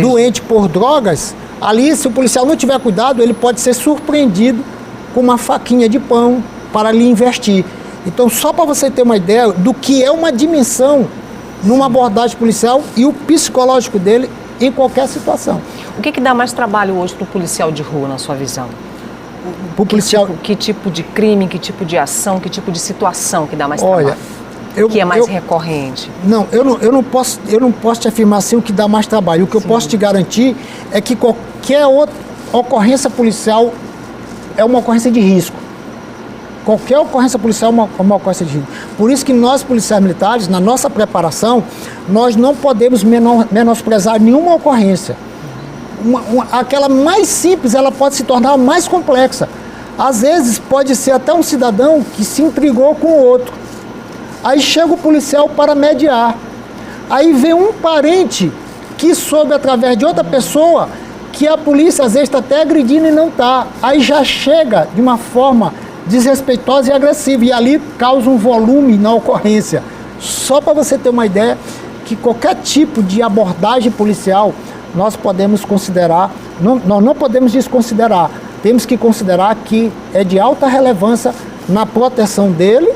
doente por drogas, ali, se o policial não tiver cuidado, ele pode ser surpreendido com uma faquinha de pão para lhe investir. Então, só para você ter uma ideia do que é uma dimensão numa abordagem policial e o psicológico dele em qualquer situação. O que dá mais trabalho hoje para o policial de rua, na sua visão? Que tipo de crime, que tipo de ação, que tipo de situação que dá mais trabalho? Que é mais recorrente? Não, eu não posso te afirmar assim o que dá mais trabalho. O que eu posso te garantir é que qualquer outra ocorrência policial é uma ocorrência de risco. Qualquer ocorrência policial é uma ocorrência de risco. Por isso que nós, policiais militares, na nossa preparação, nós não podemos menosprezar nenhuma ocorrência. Aquela mais simples, ela pode se tornar mais complexa. Às vezes, pode ser até um cidadão que se intrigou com o outro. Aí chega o policial para mediar. Aí vem um parente que soube através de outra pessoa que a polícia às vezes está até agredindo e não está. Aí já chega de uma forma desrespeitosa e agressiva. E ali causa um volume na ocorrência. Só para você ter uma ideia que qualquer tipo de abordagem policial nós podemos considerar, nós não podemos desconsiderar. Temos que considerar que é de alta relevância na proteção dele,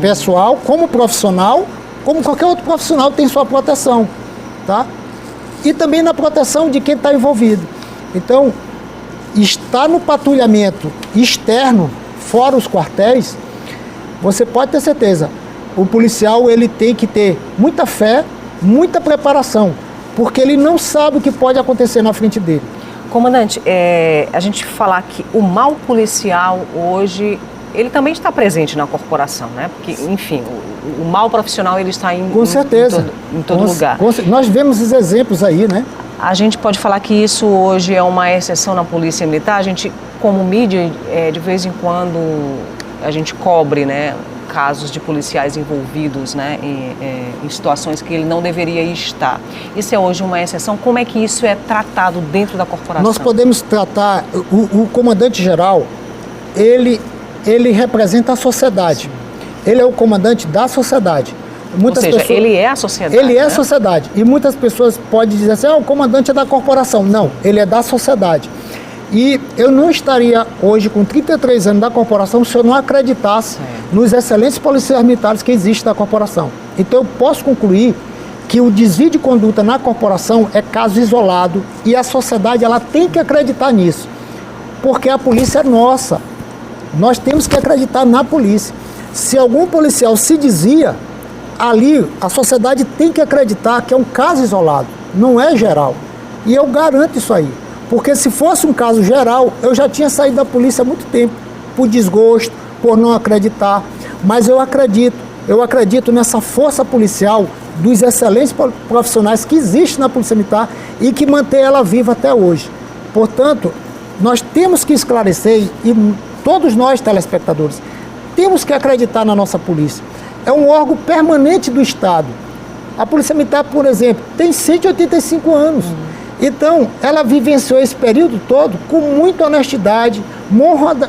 pessoal, como profissional, como qualquer outro profissional tem sua proteção, tá? E também na proteção de quem está envolvido. Então, estar no patrulhamento externo, fora os quartéis, você pode ter certeza, o policial ele tem que ter muita fé, muita preparação, porque ele não sabe o que pode acontecer na frente dele. Comandante, a gente falar que o mal policial hoje, ele também está presente na corporação, né? Porque, enfim, o mal profissional ele está com certeza. Em todo lugar. Nós vemos os exemplos aí, né? A gente pode falar que isso hoje é uma exceção na Polícia Militar. A gente, como mídia, de vez em quando a gente cobre, né, casos de policiais envolvidos, né, em situações que ele não deveria estar. Isso é hoje uma exceção. Como é que isso é tratado dentro da corporação? Nós podemos tratar, o comandante-geral, ele representa a sociedade. Ele é o comandante da sociedade. Ou seja, ele é a sociedade. Ele é a sociedade. E muitas pessoas podem dizer assim, o comandante é da corporação. Não, ele é da sociedade. E eu não estaria hoje com 33 anos da corporação se eu não acreditasse nos excelentes policiais militares que existem na corporação. Então eu posso concluir que o desvio de conduta na corporação é caso isolado e a sociedade ela tem que acreditar nisso. Porque a polícia é nossa. Nós temos que acreditar na polícia. Se algum policial se desvia, ali a sociedade tem que acreditar que é um caso isolado, não é geral. E eu garanto isso aí. Porque se fosse um caso geral, eu já tinha saído da polícia há muito tempo, por desgosto, por não acreditar. Mas eu acredito nessa força policial dos excelentes profissionais que existem na Polícia Militar e que mantém ela viva até hoje. Portanto, nós temos que esclarecer, e todos nós, telespectadores, temos que acreditar na nossa polícia. É um órgão permanente do Estado. A Polícia Militar, por exemplo, tem 185 anos. Então, ela vivenciou esse período todo com muita honestidade,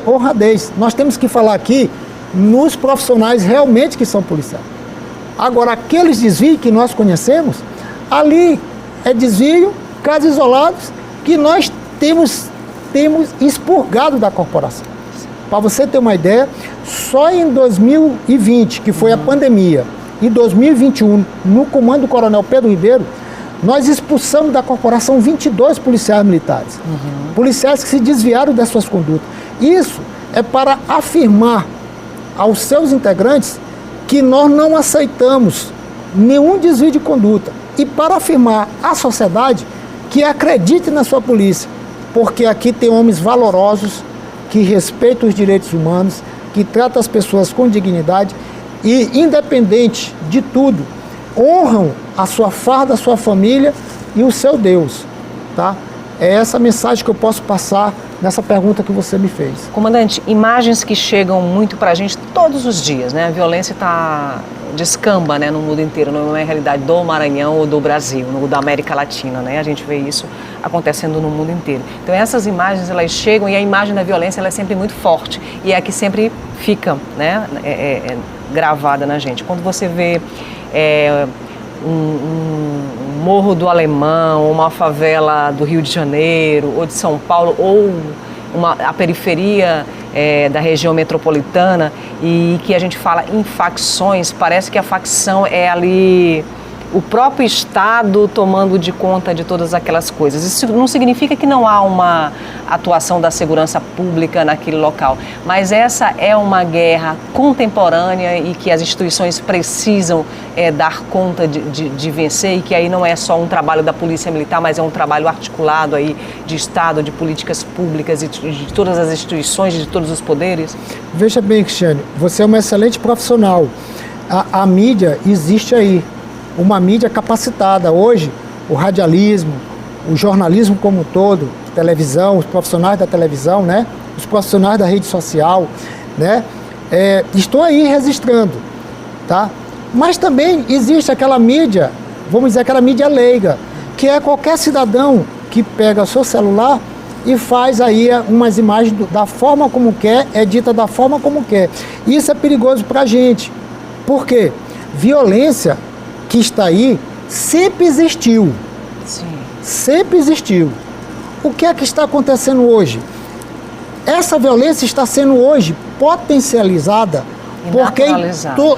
honradez. Nós temos que falar aqui nos profissionais realmente que são policiais. Agora, aqueles desvios que nós conhecemos, ali é desvio, casos isolados, que nós temos expurgado da corporação. Para você ter uma ideia, só em 2020, que foi a pandemia, e 2021, no comando do Coronel Pedro Ribeiro, nós expulsamos da corporação 22 policiais militares. Policiais que se desviaram das suas condutas. Isso é para afirmar aos seus integrantes que nós não aceitamos nenhum desvio de conduta. E para afirmar à sociedade que acredite na sua polícia, porque aqui tem homens valorosos, que respeitam os direitos humanos, que tratam as pessoas com dignidade e, independente de tudo, honram a sua farda, a sua família e o seu Deus, tá? É essa mensagem que eu posso passar nessa pergunta que você me fez. Comandante, imagens que chegam muito para a gente todos os dias, né? A violência descamba, né, no mundo inteiro, não é a realidade do Maranhão ou do Brasil, da América Latina, né? A gente vê isso acontecendo no mundo inteiro. Então essas imagens, elas chegam e a imagem da violência, ela é sempre muito forte e é a que sempre fica, né, gravada na gente. Quando você vê um Morro do Alemão, uma favela do Rio de Janeiro ou de São Paulo ou a periferia da região metropolitana e que a gente fala em facções, parece que a facção é ali o próprio Estado tomando de conta de todas aquelas coisas. Isso não significa que não há uma atuação da segurança pública naquele local, mas essa é uma guerra contemporânea e que as instituições precisam dar conta de vencer e que aí não é só um trabalho da Polícia Militar, mas é um trabalho articulado aí de Estado, de políticas públicas e de todas as instituições, de todos os poderes. Veja bem, Cristiane, você é uma excelente profissional. A mídia existe aí. Uma mídia capacitada. Hoje, o radialismo, o jornalismo como um todo, televisão, os profissionais da televisão, né? Os profissionais da rede social, né? Estão aí registrando, tá? Mas também existe aquela mídia, vamos dizer, aquela mídia leiga, que é qualquer cidadão que pega o seu celular e faz aí umas imagens da forma como quer, dita da forma como quer. Isso é perigoso para a gente. Por quê? Violência que está aí, sempre existiu. Sim. Sempre existiu. O que é que está acontecendo hoje? Essa violência está sendo hoje potencializada,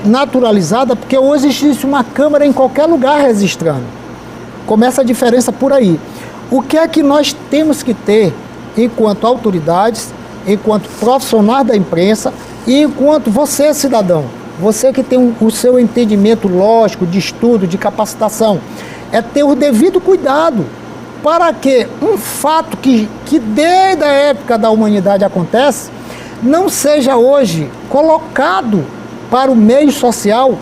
naturalizada, porque hoje existe uma câmera em qualquer lugar registrando. Começa a diferença por aí. O que é que nós temos que ter enquanto autoridades, enquanto profissionais da imprensa e enquanto você, cidadão? Você que tem o seu entendimento lógico, de estudo, de capacitação, é ter o devido cuidado para que um fato que desde a época da humanidade acontece, não seja hoje colocado para o meio social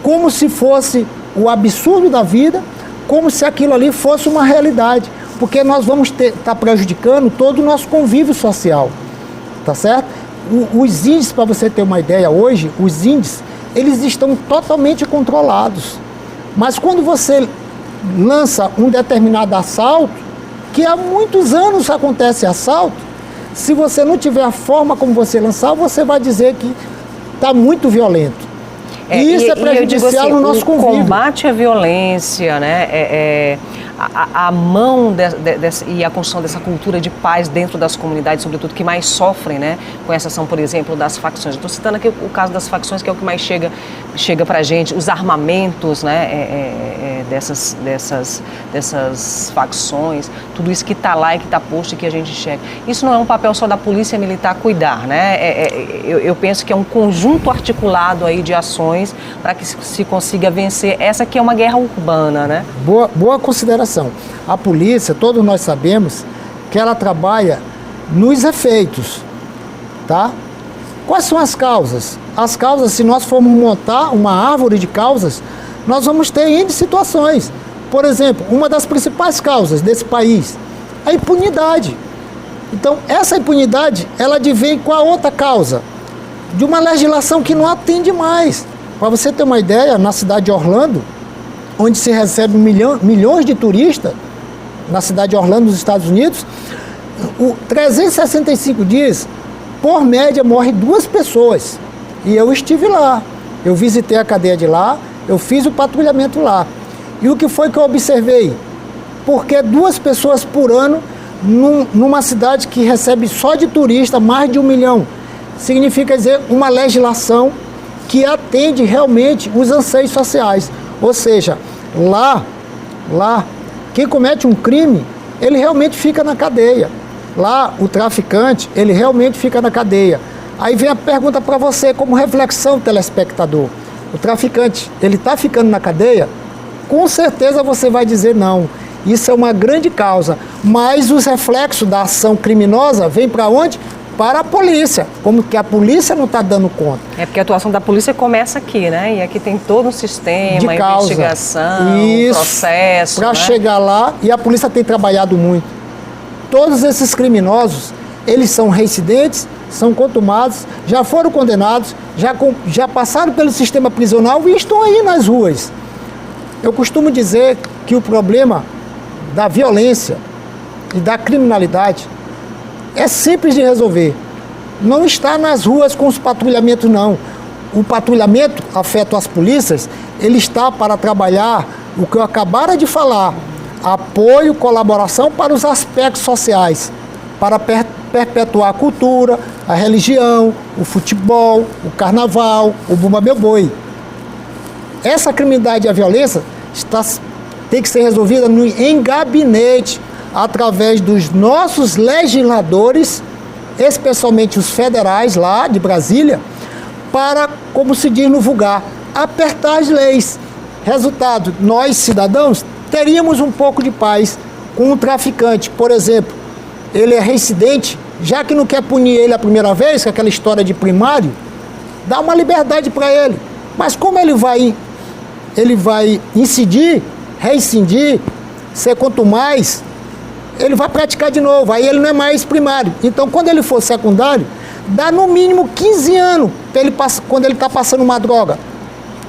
como se fosse o absurdo da vida, como se aquilo ali fosse uma realidade, porque nós vamos estar prejudicando todo o nosso convívio social, tá certo? Os índices, para você ter uma ideia hoje, os índices, eles estão totalmente controlados, mas quando você lança um determinado assalto, que há muitos anos acontece assalto, se você não tiver a forma como você lançar, você vai dizer que está muito violento. E isso é prejudicial assim, no nosso convívio. O combate à violência, né, a mão e a construção dessa cultura de paz dentro das comunidades, sobretudo, que mais sofrem, né, com essa ação, por exemplo, das facções. Estou citando aqui o caso das facções, que é o que mais chega para a gente, os armamentos, né, dessas facções, tudo isso que está lá e que está posto e que a gente chega. Isso não é um papel só da polícia militar cuidar, né? Eu penso que é um conjunto articulado aí de ações para que se consiga vencer essa que é uma guerra urbana, né? Boa consideração. A polícia, todos nós sabemos que ela trabalha nos efeitos, tá? Quais são as causas? As causas, se nós formos montar uma árvore de causas, nós vamos ter N situações. Por exemplo, uma das principais causas desse país, a impunidade. Então, essa impunidade, ela advém com a outra causa, de uma legislação que não atende mais. Para você ter uma ideia, na cidade de Orlando, onde se recebe milhões de turistas, na cidade de Orlando, nos Estados Unidos, 365 dias, por média, morrem 2 pessoas. E eu estive lá, eu visitei a cadeia de lá, eu fiz o patrulhamento lá. E o que foi que eu observei? Porque 2 pessoas por ano, numa cidade que recebe só de turista mais de 1 milhão, significa dizer uma legislação que atende realmente os anseios sociais. Ou seja, lá, quem comete um crime, ele realmente fica na cadeia. Lá, o traficante, ele realmente fica na cadeia. Aí vem a pergunta para você, como reflexão, telespectador. O traficante, ele está ficando na cadeia? Com certeza você vai dizer não. Isso é uma grande causa. Mas os reflexos da ação criminosa vêm para onde? Para a polícia. Como que a polícia não está dando conta. É porque a atuação da polícia começa aqui, né? E aqui tem todo um sistema, de causa, investigação, processo. Para chegar lá, e a polícia tem trabalhado muito. Todos esses criminosos, eles são reincidentes, são contumados, já foram condenados, já passaram pelo sistema prisional e estão aí nas ruas. Eu costumo dizer que o problema da violência e da criminalidade é simples de resolver. Não está nas ruas com os patrulhamentos, não. O patrulhamento afeta as polícias, ele está para trabalhar o que eu acabara de falar, apoio, colaboração para os aspectos sociais, para perpetuar a cultura, a religião, o futebol, o carnaval, o Bumba Meu Boi. Essa criminalidade e a violência tem que ser resolvida em gabinete, através dos nossos legisladores, especialmente os federais lá de Brasília, para, como se diz no vulgar, apertar as leis. Resultado, nós cidadãos teríamos um pouco de paz com um traficante, por exemplo, ele é reincidente, já que não quer punir ele a primeira vez, com aquela história de primário, dá uma liberdade para ele. Mas como ele vai reincidir, ser quanto mais, ele vai praticar de novo, aí ele não é mais primário. Então, quando ele for secundário, dá no mínimo 15 anos quando ele está passando uma droga.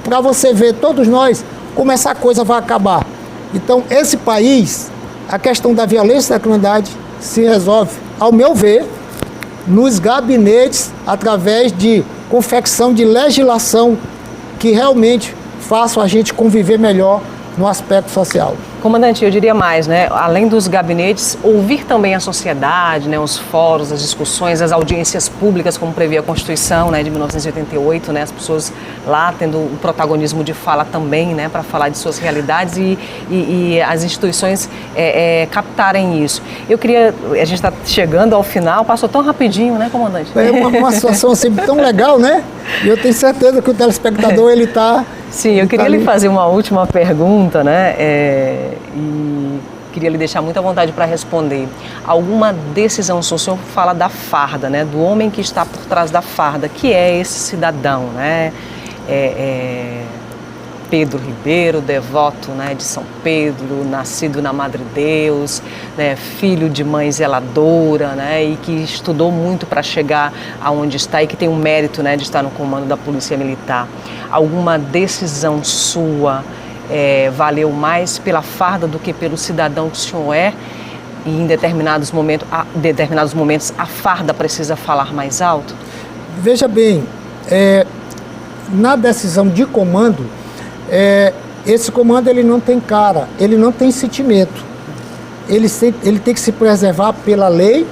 Para você ver, todos nós, como essa coisa vai acabar. Então, esse país, a questão da violência e da criminalidade se resolve, ao meu ver, nos gabinetes, através de confecção de legislação que realmente façam a gente conviver melhor no aspecto social. Comandante, eu diria mais, né? Além dos gabinetes, ouvir também a sociedade, né? Os fóruns, as discussões, as audiências públicas, como prevê a Constituição, né? De 1988, né? As pessoas lá tendo o protagonismo de fala também, né? Para falar de suas realidades e as instituições captarem isso. Eu queria, a gente está chegando ao final, passou tão rapidinho, né, comandante? É uma situação assim tão legal, né? E eu tenho certeza que o telespectador, ele está... Sim, eu queria lhe fazer uma última pergunta, né? E queria lhe deixar muita vontade para responder. Alguma decisão, o senhor fala da farda, né? Do homem que está por trás da farda, que é esse cidadão, né? Pedro Ribeiro, devoto, né, de São Pedro, nascido na Madre Deus, né, filho de mãe zeladora, né, e que estudou muito para chegar aonde está e que tem o mérito, né, de estar no comando da Polícia Militar. Alguma decisão sua valeu mais pela farda do que pelo cidadão que o senhor é? E em determinados momentos a farda precisa falar mais alto? Veja bem, na decisão de comando, esse comando ele não tem cara, ele não tem sentimento. Ele tem que se preservar pela lei,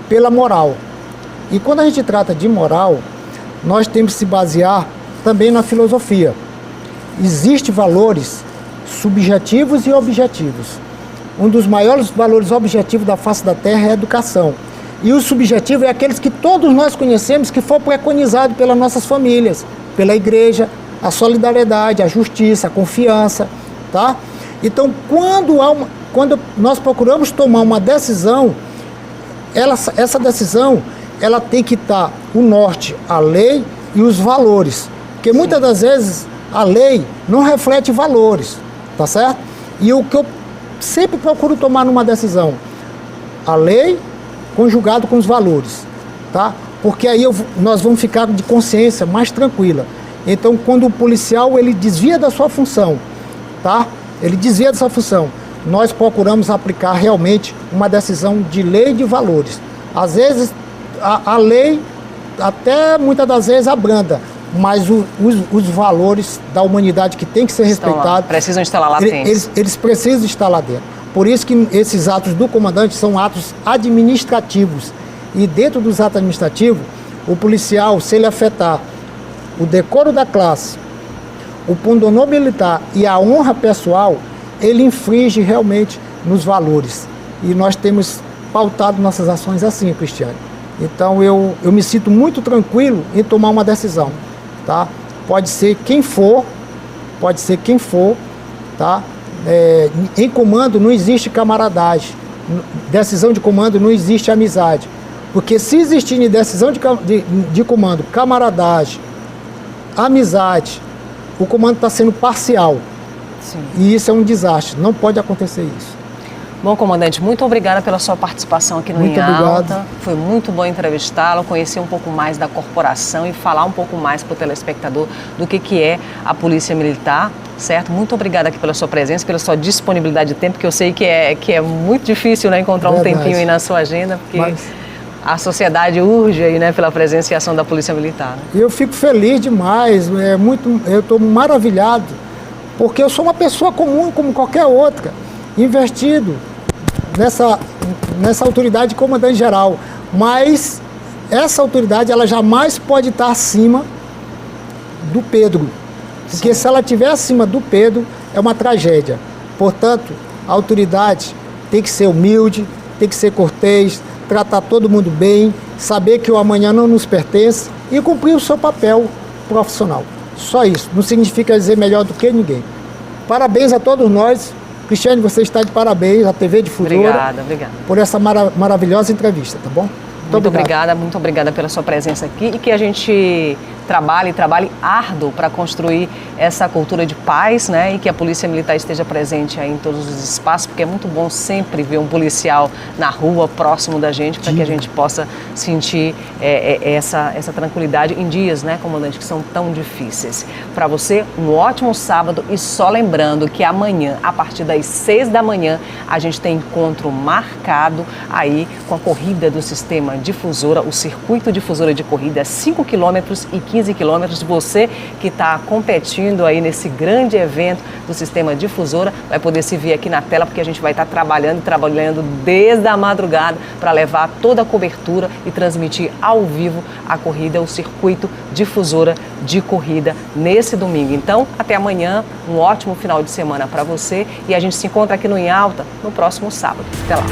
pela moral. E quando a gente trata de moral, nós temos que se basear também na filosofia. Existem valores subjetivos e objetivos. Um dos maiores valores objetivos da face da Terra é a educação. E o subjetivo é aqueles que todos nós conhecemos, que foi preconizado pelas nossas famílias, pela igreja, a solidariedade, a justiça, a confiança, tá? Então, quando nós procuramos tomar uma decisão, essa decisão, ela tem que estar o norte, a lei e os valores. Porque muitas das vezes a lei não reflete valores, tá certo? E o que eu sempre procuro tomar numa decisão, a lei conjugado com os valores, tá? Porque aí nós vamos ficar de consciência mais tranquila. Então, quando o policial ele desvia da sua função, tá? Ele desvia da sua função, nós procuramos aplicar realmente uma decisão de lei e de valores. Às vezes, a lei, até muitas das vezes, abranda, mas os valores da humanidade que tem que ser respeitados... Precisam estar lá latentes. Eles precisam estar lá dentro. Por isso que esses atos do comandante são atos administrativos. E dentro dos atos administrativos, o policial, se ele afetar o decoro da classe, o pundonor militar e a honra pessoal, ele infringe realmente nos valores. E nós temos pautado nossas ações assim, Cristiane. Então eu me sinto muito tranquilo em tomar uma decisão, tá? Pode ser quem for, tá? Em comando não existe camaradagem, decisão de comando não existe amizade, porque se existir em decisão de comando camaradagem, amizade, o comando está sendo parcial. Sim. E isso é um desastre, não pode acontecer isso. Bom, comandante, muito obrigada pela sua participação aqui no Muito Em obrigado. Alta. Foi muito bom entrevistá-lo, conhecer um pouco mais da corporação e falar um pouco mais para o telespectador do que é a Polícia Militar, certo? Muito obrigada aqui pela sua presença, pela sua disponibilidade de tempo, que eu sei que é muito difícil, né, encontrar um tempinho aí na sua agenda, porque a sociedade urge aí, né, pela presença e ação da Polícia Militar. Né? Eu fico feliz demais, eu estou maravilhado, porque eu sou uma pessoa comum como qualquer outra, investido nessa autoridade de comandante-geral, mas essa autoridade ela jamais pode estar acima do Pedro, porque se ela estiver acima do Pedro é uma tragédia. Portanto, a autoridade tem que ser humilde, tem que ser cortês, tratar todo mundo bem, saber que o amanhã não nos pertence e cumprir o seu papel profissional. Só isso, não significa dizer melhor do que ninguém. Parabéns a todos nós. Cristiane, você está de parabéns, a TV Difusora, obrigada. por essa maravilhosa entrevista, tá bom? Muito obrigada pela sua presença aqui e que a gente trabalhe árduo para construir essa cultura de paz, né? E que a Polícia Militar esteja presente aí em todos os espaços, porque é muito bom sempre ver um policial na rua, próximo da gente, para que a gente possa sentir essa tranquilidade em dias, né, comandante, que são tão difíceis. Para você, um ótimo sábado e só lembrando que amanhã, a partir das 6 da manhã, a gente tem encontro marcado aí com a corrida do Sistema Difusora, o Circuito Difusora de Corrida, 5 quilômetros e 15 quilômetros. Você que está competindo aí nesse grande evento do Sistema Difusora vai poder se ver aqui na tela, porque a gente vai estar trabalhando desde a madrugada para levar toda a cobertura e transmitir ao vivo a corrida, o Circuito Difusora de Corrida nesse domingo. Então, até amanhã, um ótimo final de semana para você e a gente se encontra aqui no Em Alta no próximo sábado. Até lá!